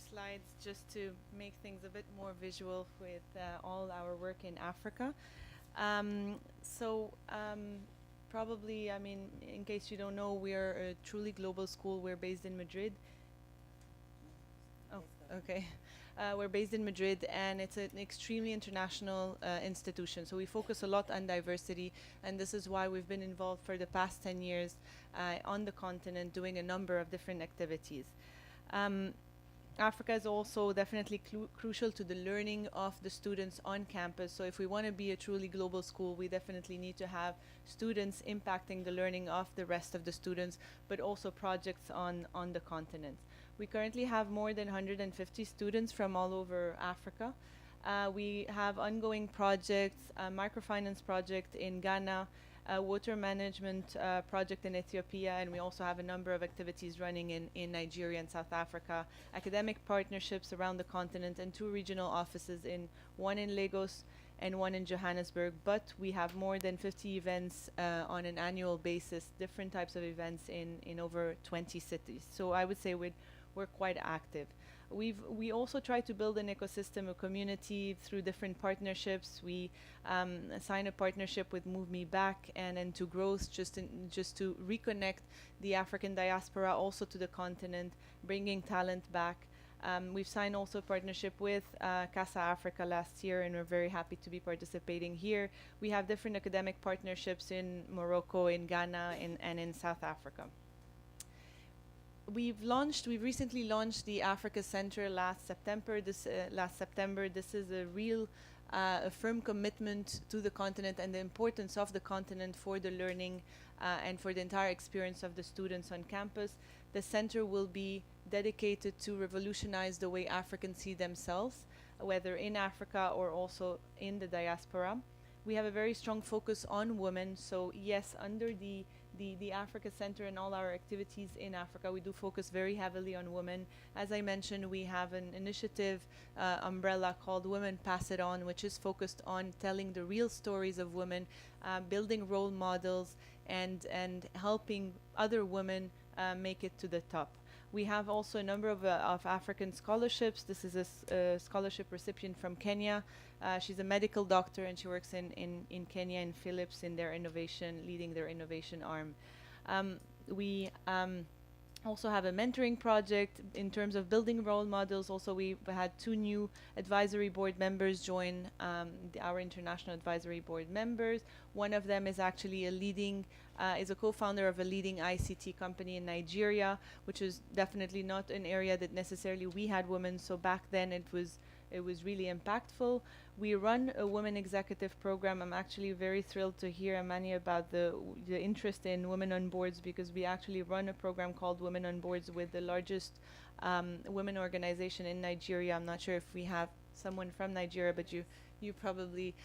Slides just to make things a bit more visual with all our work in Africa. Probably, I mean, in case you don't know, we are a truly global school. We're based in Madrid. Oh, okay. We're based in Madrid, and it's an extremely international institution. So we focus a lot on diversity, and this is why we've been involved for the past 10 years on the continent doing a number of different activities. Africa is also definitely crucial to the learning of the students on campus. So if we want to be a truly global school, we definitely need to have students impacting the learning of the rest of the students, but also projects on the continent. We currently have more than 150 students from all over Africa. We have ongoing projects, a microfinance project in Ghana, a water management project in Ethiopia, and we also have a number of activities running in Nigeria and South Africa, academic partnerships around the continent, and 2 regional offices, one in Lagos and one in Johannesburg. But we have more than 50 events on an annual basis, different types of events in over 20 cities. So I would say we're quite active. We also try to build an ecosystem, a community through different partnerships. We signed a partnership with Move Me Back and Into Growth just to reconnect the African diaspora also to the continent, bringing talent back. We've signed also a partnership with Casa Africa last year, and we're very happy to be participating here. We have different academic partnerships in Morocco, in Ghana, and in South Africa. We've recently launched the Africa Center last September. This is a real, a firm commitment to the continent and the importance of the continent for the learning and for the entire experience of the students on campus. The center will be dedicated to revolutionize the way Africans see themselves, whether in Africa or also in the diaspora. We have a very strong focus on women. So yes, under the Africa Center and all our activities in Africa, we do focus very heavily on women. As I mentioned, we have an initiative umbrella called Women Pass It On, which is focused on telling the real stories of women, building role models, and helping other women make it to the top. We have also a number of African scholarships. This is a scholarship recipient from Kenya. She's a medical doctor, and she works in Kenya in Philips in their innovation, leading their innovation arm. We also have a mentoring project in terms of building role models. Also, we've had 2 new advisory board members join our international advisory board members. One of them is actually is a co-founder of a leading ICT company in Nigeria, which is definitely not an area that necessarily we had women. So back then it was really impactful. We run a women executive program. I'm actually very thrilled to hear, Amany, about the interest in women on boards, because we actually run a program called Women on Boards with the largest women organization in Nigeria. I'm not sure if we have someone from Nigeria, but you probably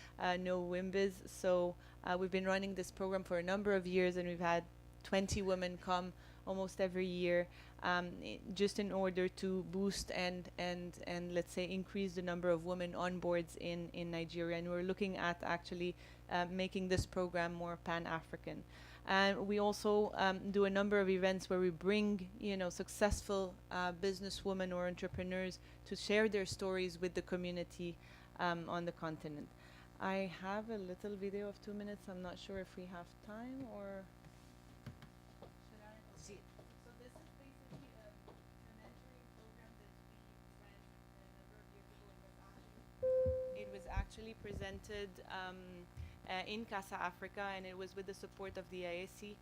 know WIMBIZ. So we've been running this program for a number of years, and we've had 20 women come almost every year, just in order to boost and let's say increase the number of women on boards in Nigeria. And we're looking at actually making this program more Pan-African. And we also do a number of events where we bring, successful businesswomen or entrepreneurs to share their stories with the community on the continent. I have a little video of 2 minutes. I'm not sure if we have time or... Should I? So this is basically a mentoring program that we ran a number of years ago. It was actually presented in Casa Africa, and it was with the support of the IAC.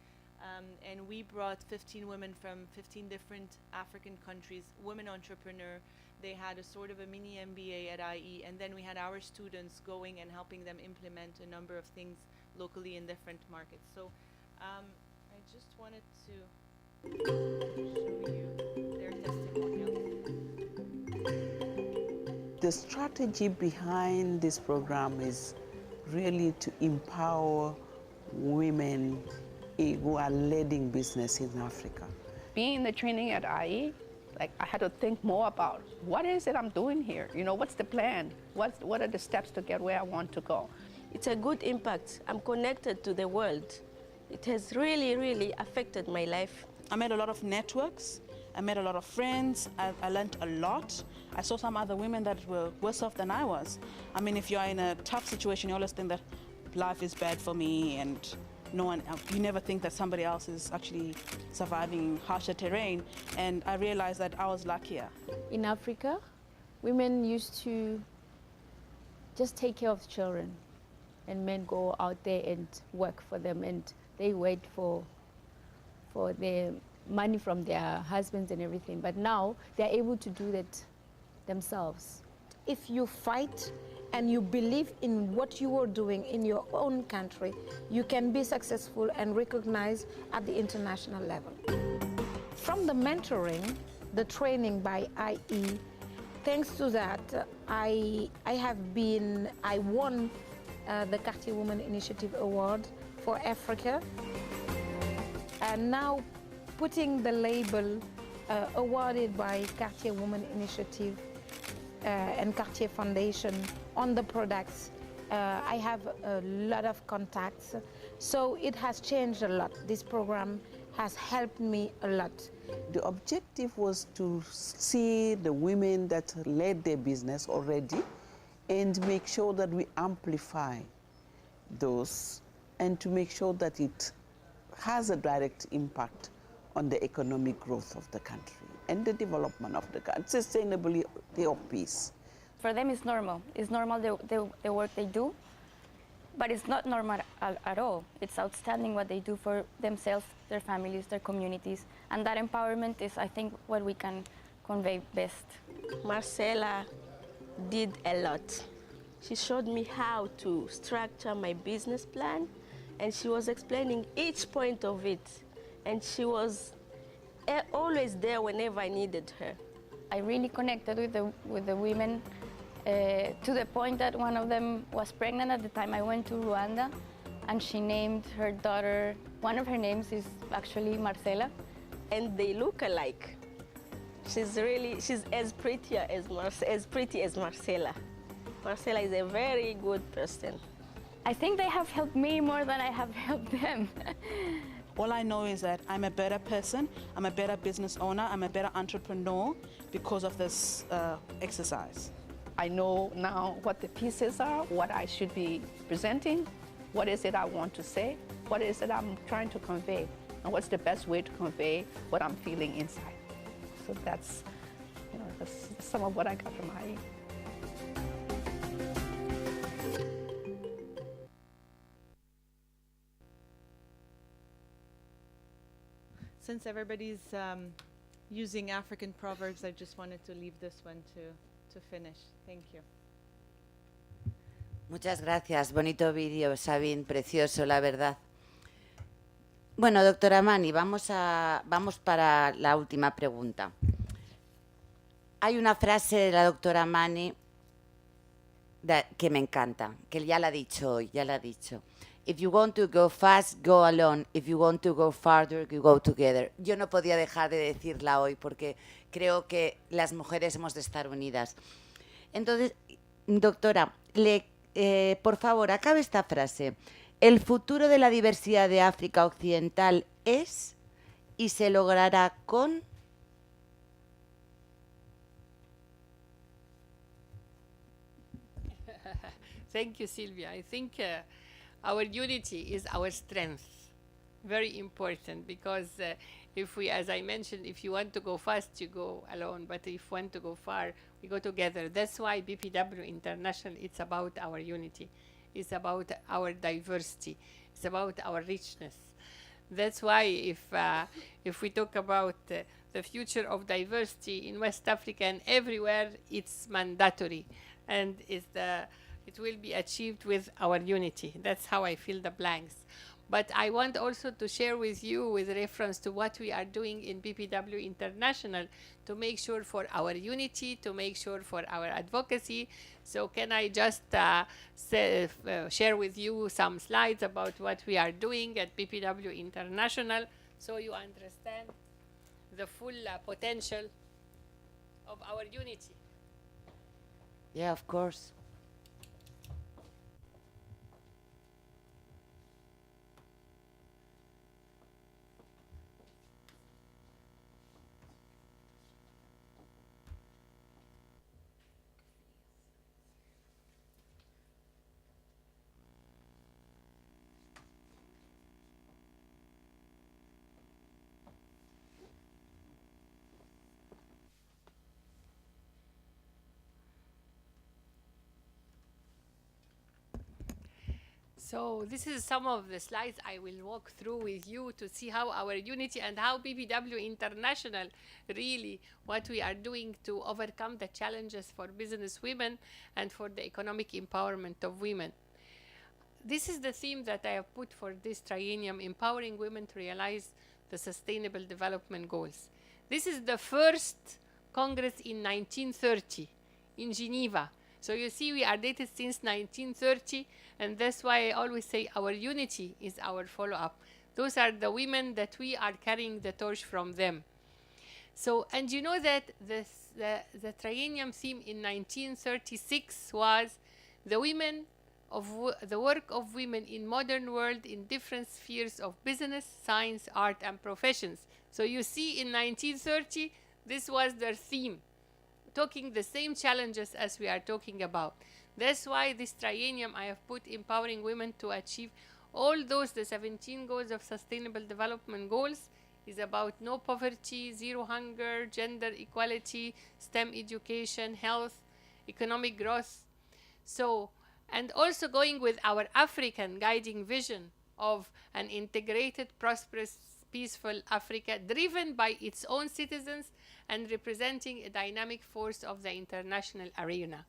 And we brought 15 women from 15 different African countries, women entrepreneurs. They had a sort of a mini MBA at IE, and then we had our students going and helping them implement a number of things locally in different markets. So I just wanted to show you their testimonials. The strategy behind this program is really to empower women who are leading business in Africa. Being in the training at IE, I had to think more about what is it I'm doing here? What's the plan? What are the steps to get where I want to go? It's a good impact. I'm connected to the world. It has really, really affected my life. I made a lot of networks. I made a lot of friends. I learned a lot. I saw some other women that were worse off than I was. I mean, if you're in a tough situation, you always think that life is bad for me, and you never think that somebody else is actually surviving harsher terrain. And I realized that I was luckier. In Africa, women used to just take care of children, and men go out there and work for them, and they wait for their money from their husbands and everything. But now they're able to do that themselves. If you fight and you believe in what you are doing in your own country, you can be successful and recognized at the international level. From the mentoring, the training by IE, thanks to that, I won the Cartier Women Initiative Award for Africa. And now putting the label awarded by Cartier Women Initiative and Cartier Foundation on the products, I have a lot of contacts. So it has changed a lot. This program has helped me a lot. The objective was to see the women that led their business already and make sure that we amplify those and to make sure that it has a direct impact on the economic growth of the country and the development of the country, sustainability of peace. For them, it's normal. It's normal the work they do, but it's not normal at all. It's outstanding what they do for themselves, their families, their communities, and that empowerment is, I think, what we can convey best. Marcela did a lot. She showed me how to structure my business plan, and she was explaining each point of it, and she was always there whenever I needed her. I really connected with the women to the point that one of them was pregnant at the time I went to Rwanda, and she named her daughter, one of her names is actually Marcela. And they look alike. She's as pretty as Marcela. Marcela is a very good person. I think they have helped me more than I have helped them. All I know is that I'm a better person, I'm a better business owner, I'm a better entrepreneur because of this exercise. I know now what the pieces are, what I should be presenting, what is it I want to say, what is it I'm trying to convey, and what's the best way to convey what I'm feeling inside. So that's, that's some of what I got from IE. Since everybody's using African proverbs, I just wanted to leave this one to finish. Thank you. Muchas gracias. Bonito vídeo, Sabine, precioso, la verdad. Bueno, doctora Amany, vamos para la última pregunta. Hay una frase de la doctora Amany que me encanta, que ya la ha dicho hoy, ya la ha dicho. If you want to go fast, go alone. If you want to go farther, you go together. Yo no podía dejar de decirla hoy porque creo que las mujeres hemos de estar unidas. Entonces, doctora, por favor, acabe esta frase. El futuro de la diversidad de África Occidental es y se logrará con... Thank you, Silvia. I think our unity is our strength. Very important, because if we, as I mentioned, if you want to go fast, you go alone. But if you want to go far, we go together. That's why BPW International, it's about our unity. It's about our diversity. It's about our richness. That's why if we talk about the future of diversity in West Africa and everywhere, it's mandatory. And it will be achieved with our unity. That's how I fill the blanks. But I want also to share with you, with reference to what we are doing in BPW International, to make sure for our unity, to make sure for our advocacy. So can I just share with you some slides about what we are doing at BPW International, so you understand the full potential of our unity? Yeah, of course. So this is some of the slides I will walk through with you to see how our unity and how BPW International really what we are doing to overcome the challenges for business women and for the economic empowerment of women. This is the theme that I have put for this triennium, empowering women to realize the Sustainable Development Goals. This is the first Congress in 1930 in Geneva. So you see, we are dated since 1930, and that's why I always say our unity is our follow-up. Those are the women that we are carrying the torch from them. So, and you know that the triennium theme in 1936 was the women of the work of women in modern world in different spheres of business, science, art, and professions. So you see, in 1930, this was their theme, talking the same challenges as we are talking about. That's why this triennium I have put empowering women to achieve all those, the 17 goals of Sustainable Development Goals is about no poverty, zero hunger, gender equality, STEM education, health, economic growth. So, and also going with our African guiding vision of an integrated, prosperous, peaceful Africa driven by its own citizens and representing a dynamic force of the international arena.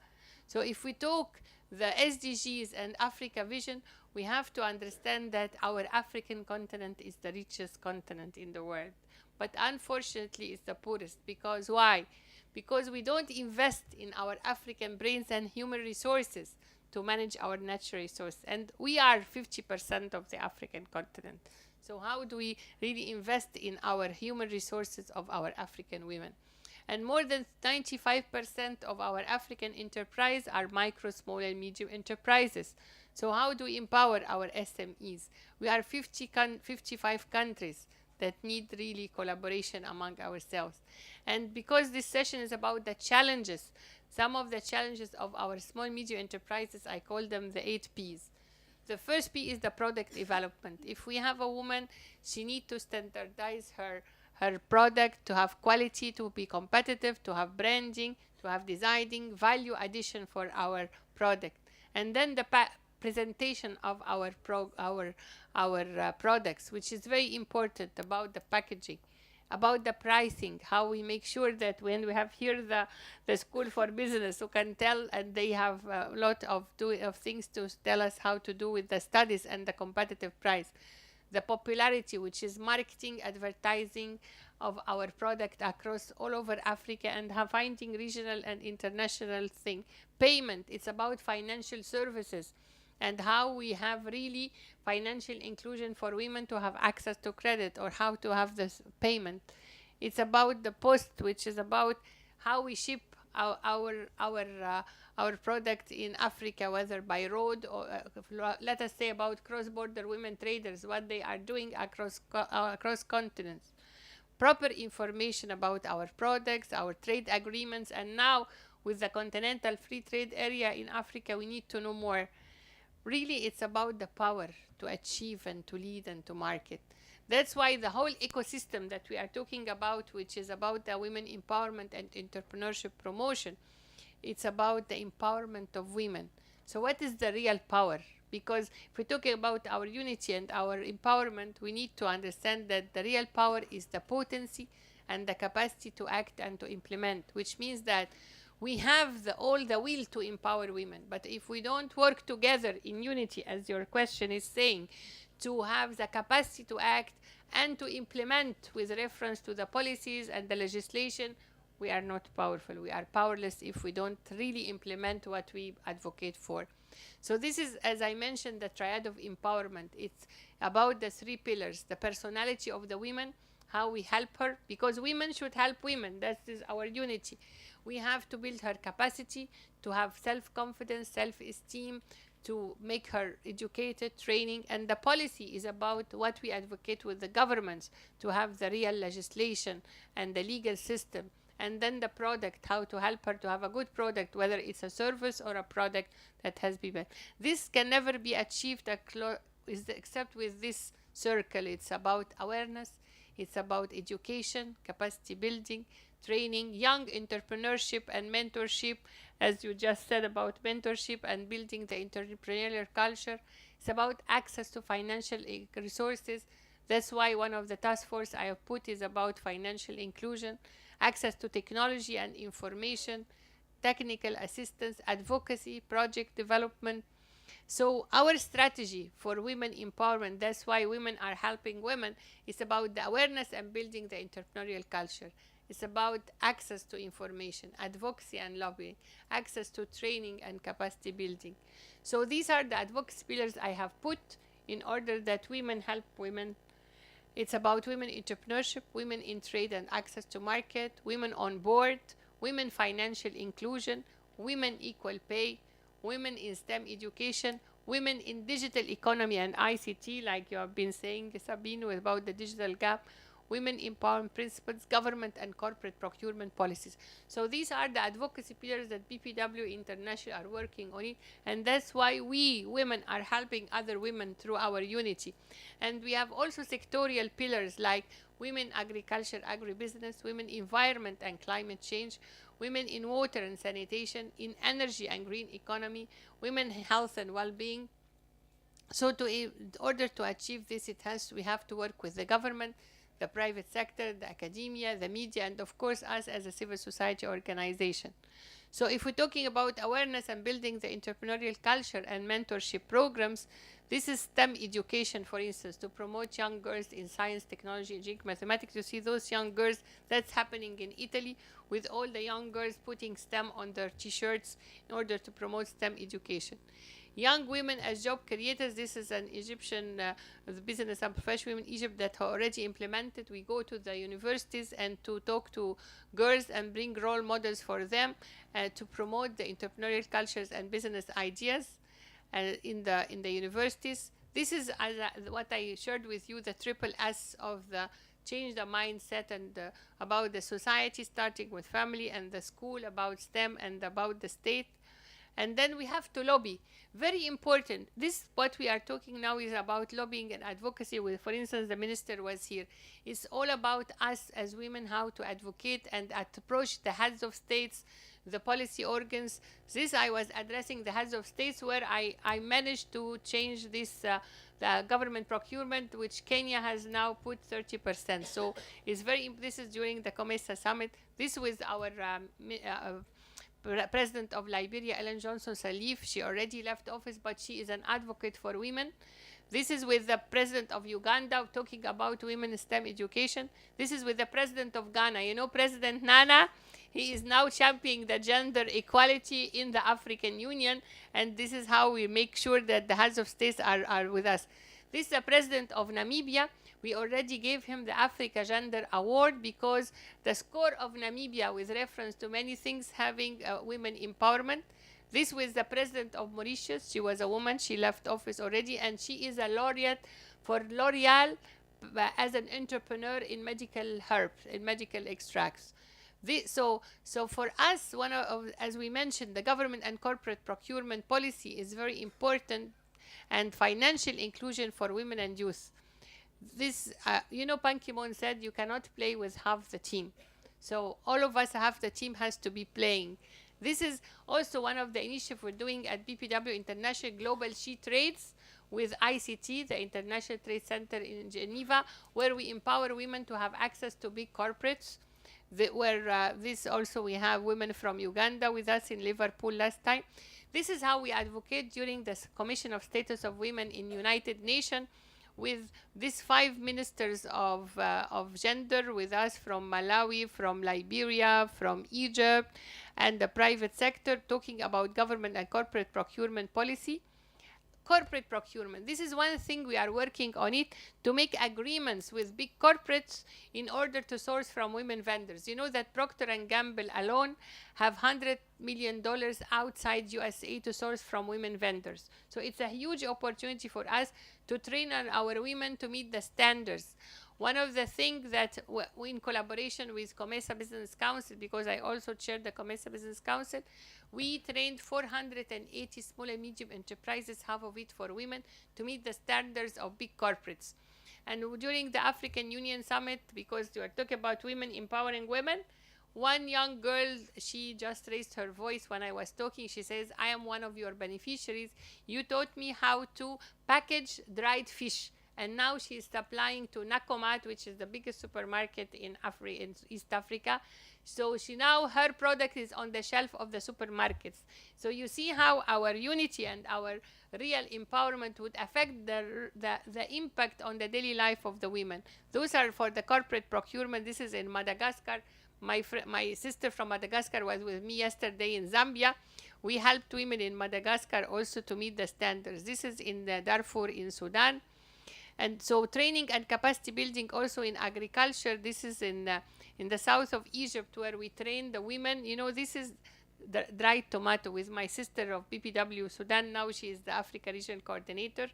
So if we talk the SDGs and Africa vision, we have to understand that our African continent is the richest continent in the world. But unfortunately, it's the poorest. Because why? Because we don't invest in our African brains and human resources to manage our natural resources. And we are 50% of the African continent. So how do we really invest in our human resources of our African women? And more than 95% of our African enterprise are micro, small, and medium enterprises. So how do we empower our SMEs? We are 55 countries that need really collaboration among ourselves. And because this session is about the challenges, some of the challenges of our small, medium enterprises, I call them the 8 Ps. The first P is the product development. If we have a woman, she needs to standardize her product, to have quality, to be competitive, to have branding, to have designing, value addition for our product. And then the presentation of our products, which is very important, about the packaging, about the pricing, how we make sure that when we have here the School for Business who can tell, and they have a lot of things to tell us how to do with the studies and the competitive price. The popularity, which is marketing, advertising of our product across all over Africa, and finding regional and international thing. Payment, it's about financial services and how we have really financial inclusion for women to have access to credit, or how to have this payment. It's about the post, which is about how we ship our product in Africa, whether by road or let us say about cross-border women traders, what they are doing across continents. Proper information about our products, our trade agreements, and now with the continental free trade area in Africa, we need to know more. Really, it's about the power to achieve and to lead and to market. That's why the whole ecosystem that we are talking about, which is about the women empowerment and entrepreneurship promotion, it's about the empowerment of women. So what is the real power? Because if we're talking about our unity and our empowerment, we need to understand that the real power is the potency and the capacity to act and to implement, which means that we have all the will to empower women. But if we don't work together in unity, as your question is saying, to have the capacity to act and to implement with reference to the policies and the legislation, we are not powerful. We are powerless if we don't really implement what we advocate for. So this is, as I mentioned, the triad of empowerment. It's about the 3 pillars: the personality of the women, how we help her, because women should help women. That is our unity. We have to build her capacity to have self-confidence, self-esteem, to make her educated, training, and the policy is about what we advocate with the governments to have the real legislation and the legal system. And then the product, how to help her to have a good product, whether it's a service or a product that has been made. This can never be achieved except with this circle. It's about awareness, it's about education, capacity building, training, young entrepreneurship and mentorship, as you just said about mentorship and building the entrepreneurial culture. It's about access to financial resources. That's why one of the task force I have put is about financial inclusion, access to technology and information, technical assistance, advocacy, project development. So our strategy for women empowerment, that's why women are helping women, is about the awareness and building the entrepreneurial culture. It's about access to information, advocacy and lobbying, access to training and capacity building. So these are the advocacy pillars I have put in order that women help women. It's about women entrepreneurship, women in trade and access to market, women on board, women financial inclusion, women equal pay, women in STEM education, women in digital economy and ICT, like you have been saying, Sabine, about the digital gap, women empowerment principles, government and corporate procurement policies. So these are the advocacy pillars that BPW International are working on it, and that's why we women are helping other women through our unity. And we have also sectorial pillars like women agriculture, agribusiness, women environment and climate change, women in water and sanitation, in energy and green economy, women health and well-being. So in order to achieve this, we have to work with the government, the private sector, the academia, the media, and of course us as a civil society organization. So if we're talking about awareness and building the entrepreneurial culture and mentorship programs, this is STEM education, for instance, to promote young girls in science, technology, engineering, mathematics. You see those young girls, that's happening in Italy, with all the young girls putting STEM on their t-shirts in order to promote STEM education. Young women as job creators, this is an Egyptian business and professional women in Egypt that are already implemented. We go to the universities and to talk to girls and bring role models for them to promote the entrepreneurial cultures and business ideas in the universities. This is what I shared with you, the triple S of the change the mindset and about the society, starting with family and the school, about STEM and about the state. And then we have to lobby. Very important. This, what we are talking now, is about lobbying and advocacy. With, for instance, the minister was here. It's all about us as women, how to advocate and approach the heads of states, the policy organs. This I was addressing the heads of states, where I managed to change this the government procurement, which Kenya has now put 30%. So it's very. This is during the COMESA summit. This was our President of Liberia, Ellen Johnson Sirleaf. She already left office, but she is an advocate for women. This is with the President of Uganda, talking about women STEM education. This is with the President of Ghana. You know, President Nana, he is now championing the gender equality in the African Union, and this is how we make sure that the heads of states are with us. This is the President of Namibia. We already gave him the Africa Gender Award because the score of Namibia, with reference to many things, having women empowerment. This was the President of Mauritius. She was a woman. She left office already, and she is a laureate for L'Oreal as an entrepreneur in medical herbs, in medical extracts. So for us, as we mentioned, the government and corporate procurement policy is very important, and financial inclusion for women and youth. This, you know, Ban Ki-moon said you cannot play with half the team. So all of us, half the team has to be playing. This is also one of the initiatives we're doing at BPW International Global She Trades with ICT, the International Trade Center in Geneva, where we empower women to have access to big corporates. This also we have women from Uganda with us in Liverpool last time. This is how we advocate during the Commission of Status of Women in United Nations, with these 5 ministers of gender with us from Malawi, from Liberia, from Egypt, and the private sector, talking about government and corporate procurement policy. Corporate procurement. This is one thing we are working on it, to make agreements with big corporates in order to source from women vendors. You know that Procter & Gamble alone have $100 million outside USA to source from women vendors. So it's a huge opportunity for us to train our women to meet the standards. One of the things that we, in collaboration with COMESA Business Council, because I also chair the COMESA Business Council, we trained 480 small and medium enterprises, half of it for women, to meet the standards of big corporates. And during the African Union Summit, because we are talking about women empowering women, one young girl, she just raised her voice when I was talking. She says, I am one of your beneficiaries. You taught me how to package dried fish. And now she is supplying to Nakomat, which is the biggest supermarket in East Africa. So her product is on the shelf of the supermarkets. So you see how our unity and our real empowerment would affect the impact on the daily life of the women. Those are for the corporate procurement. This is in Madagascar. My sister from Madagascar was with me yesterday in Zambia. We helped women in Madagascar also to meet the standards. This is in the Darfur in Sudan. And so training and capacity building also in agriculture. This is in the south of Egypt, where we train the women. You know, this is the dried tomato with my sister of BPW Sudan. Now she is the Africa Region Coordinator.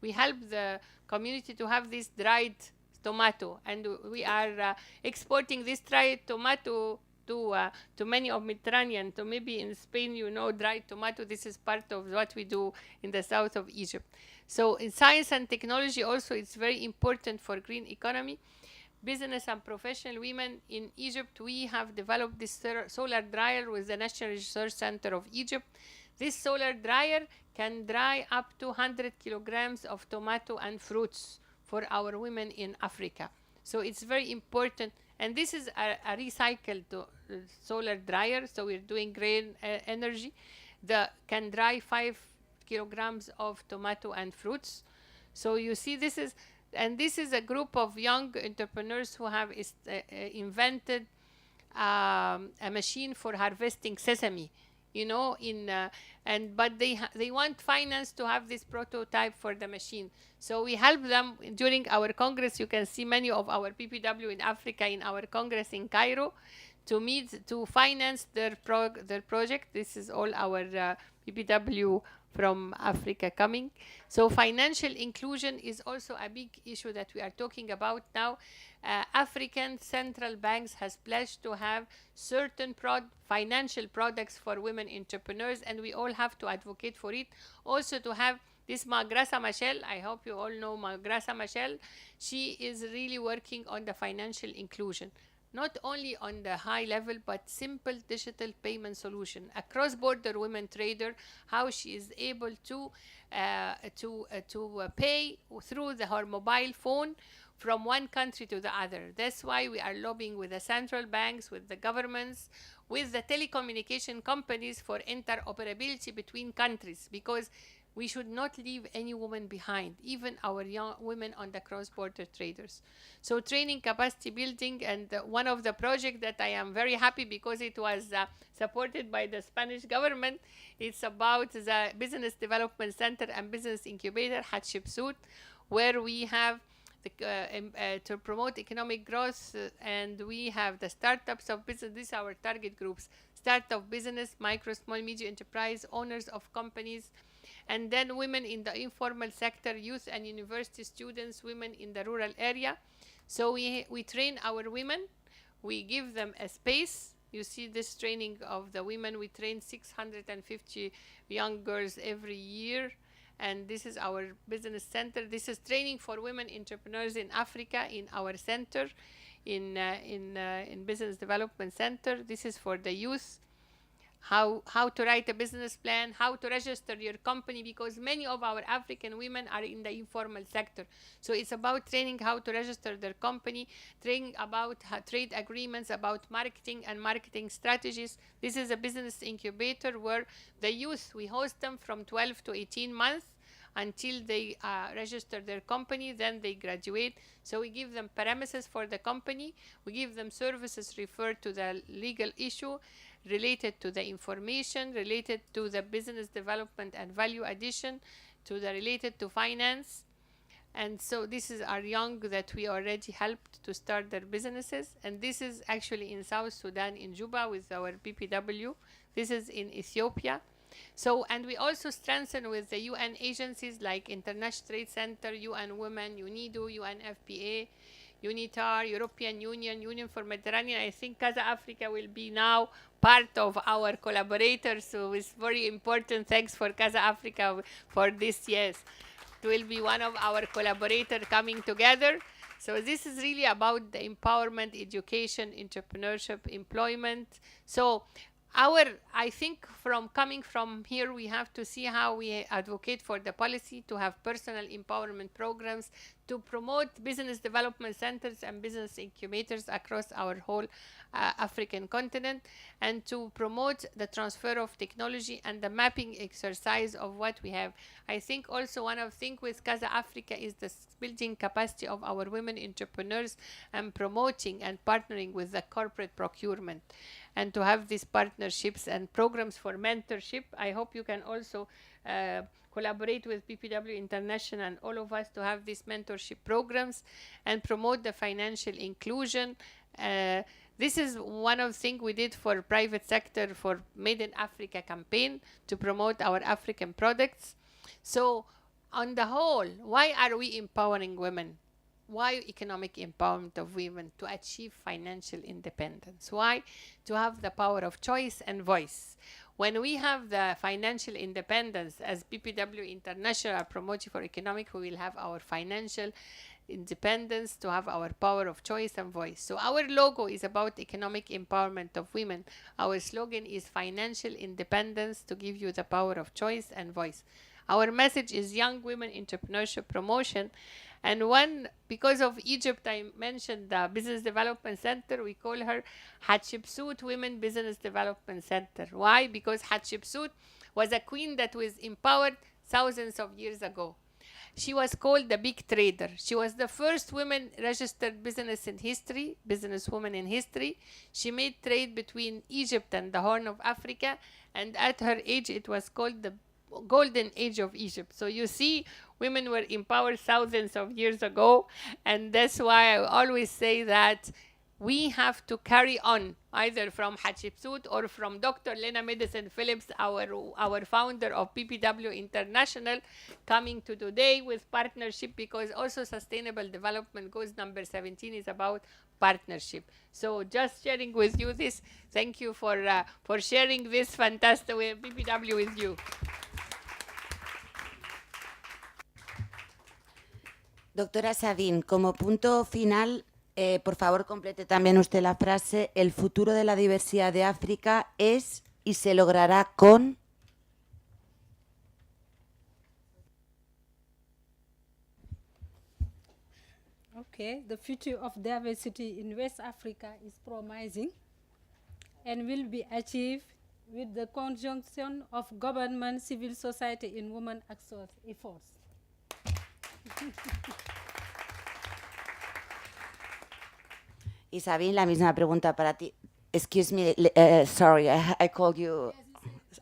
We help the community to have this dried tomato, and we are exporting this dried tomato to many of Mediterranean. So maybe in Spain, you know, dried tomato. This is part of what we do in the south of Egypt. So in science and technology also, it's very important for green economy. Business and professional women in Egypt, we have developed this solar dryer with the National Research Center of Egypt. This solar dryer can dry up to 100 kilograms of tomato and fruits for our women in Africa. So it's very important. And this is a recycled solar dryer. So we're doing green energy that can dry 5 kilograms of tomato and fruits. So you see, this is a group of young entrepreneurs who have invented a machine for harvesting sesame, you know, but they want finance to have this prototype for the machine. So we help them during our congress. You can see many of our PPW in Africa in our congress in Cairo to finance their project. This is all our PPW from Africa coming. So financial inclusion is also a big issue that we are talking about now. African central banks has pledged to have certain financial products for women entrepreneurs, and we all have to advocate for it. Also to have this Magrasa Machel, I hope you all know Magrasa Machel. She is really working on the financial inclusion, not only on the high level, but simple digital payment solution. A cross-border women trader, how she is able to pay through her mobile phone from one country to the other. That's why we are lobbying with the central banks, with the governments, with the telecommunication companies for interoperability between countries, because we should not leave any woman behind, even our young women on the cross-border traders. So training, capacity building, and one of the projects that I am very happy because it was supported by the Spanish government, it's about the Business Development Center and Business Incubator, Hatshepsut, where we have to promote economic growth, and we have the startups of business. These are our target groups: startup business, micro, small, medium enterprise, owners of companies, and then women in the informal sector, youth and university students, women in the rural area. So we train our women, we give them a space. You see this training of the women. We train 650 young girls every year. And this is our business center. This is training for women entrepreneurs in Africa in our center, in Business Development Center. This is for the youth. How to write a business plan, how to register your company, because many of our African women are in the informal sector. So it's about training how to register their company, training about trade agreements, about marketing and marketing strategies. This is a business incubator where the youth, we host them from 12 to 18 months until they register their company, then they graduate. So we give them premises for the company, we give them services referred to the legal issue, related to the information, related to the business development and value addition, related to finance. And so this is our young that we already helped to start their businesses. And this is actually in South Sudan, in Juba, with our BPW. This is in Ethiopia. So, and we also strengthen with the UN agencies like International Trade Center, UN Women, UNIDO, UNFPA, UNITAR, European Union, Union for Mediterranean. I think Casa Africa will be now part of our collaborators, so it's very important. Thanks for Casa Africa for this. Yes, it will be one of our collaborators coming together. So this is really about the empowerment, education, entrepreneurship, employment. So I think coming from here, we have to see how we advocate for the policy to have personal empowerment programs, to promote business development centers and business incubators across our whole African continent, and to promote the transfer of technology and the mapping exercise of what we have. I think also one of the things with Casa Africa is the building capacity of our women entrepreneurs and promoting and partnering with the corporate procurement, and to have these partnerships and programs for mentorship. I hope you can also collaborate with BPW International and all of us to have these mentorship programs and promote the financial inclusion. This is one of the things we did for private sector for Made in Africa campaign to promote our African products. So on the whole, why are we empowering women? Why economic empowerment of women? To achieve financial independence. Why? To have the power of choice and voice. When we have the financial independence, as BPW International are promoting for economic, we will have our financial independence, to have our power of choice and voice. So our logo is about economic empowerment of women. Our slogan is financial independence to give you the power of choice and voice. Our message is young women entrepreneurship promotion. And because of Egypt, I mentioned the Business Development Center. We call her Hatshepsut Women Business Development Center. Why? Because Hatshepsut was a queen that was empowered thousands of years ago. She was called the big trader. She was the first woman registered businesswoman in history. She made trade between Egypt and the Horn of Africa. And at her age, it was called the golden age of Egypt. So you see, women were empowered thousands of years ago. And that's why I always say that we have to carry on, either from Hatshepsut or from Dr. Lena Medicine Phillips, our founder of BPW International, coming to today with partnership, because also Sustainable Development Goals number 17 is about partnership. So just sharing with you this. Thank you for sharing this fantastic BPW with you. Doctora Sabine, como punto final, por favor, complete también usted la frase: el futuro de la diversidad de África es y se logrará con... Okay, the future of diversity in West Africa is promising and will be achieved with the conjunction of government, civil society and women actors efforts. Y Sabine, la misma pregunta para ti. Excuse me, sorry, I called you.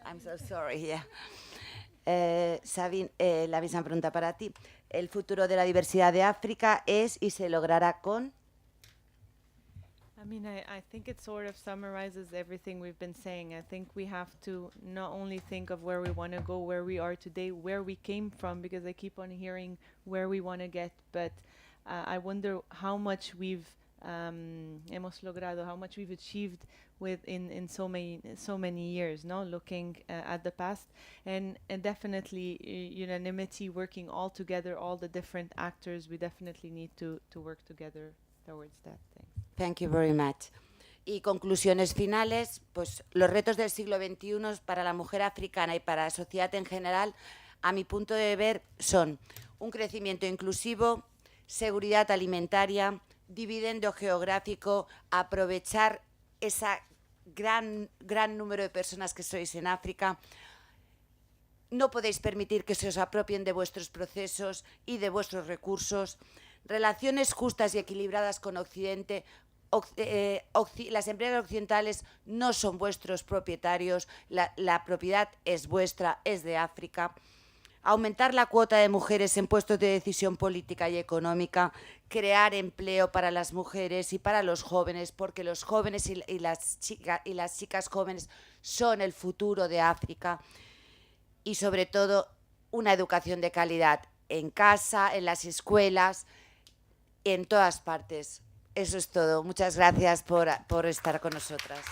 I'm so sorry, yeah. Sabine, la misma pregunta para ti. El futuro de la diversidad de África es y se logrará con... I mean, I think it sort of summarizes everything we've been saying. I think we have to not only think of where we want to go, where we are today, where we came from, because I keep on hearing where we want to get, but I wonder how much we've hemos logrado, how much we've achieved in so many years, no? Looking at the past, and definitely unanimity, working all together, all the different actors, we definitely need to work together towards that. Thanks. Thank you very much. Y conclusiones finales, pues los retos del siglo XXI para la mujer africana y para la sociedad en general, a mi punto de ver, son un crecimiento inclusivo, seguridad alimentaria, dividendo geográfico, aprovechar esa gran número de personas que sois en África. No podéis permitir que se os apropien de vuestros procesos y de vuestros recursos. Relaciones justas y equilibradas con Occidente. Las empresas occidentales no son vuestros propietarios, la propiedad es vuestra, es de África. Aumentar la cuota de mujeres en puestos de decisión política y económica, crear empleo para las mujeres y para los jóvenes, porque los jóvenes y las chicas jóvenes son el futuro de África. Y sobre todo, una educación de calidad en casa, en las escuelas, en todas partes. Eso es todo. Muchas gracias por estar con nosotras.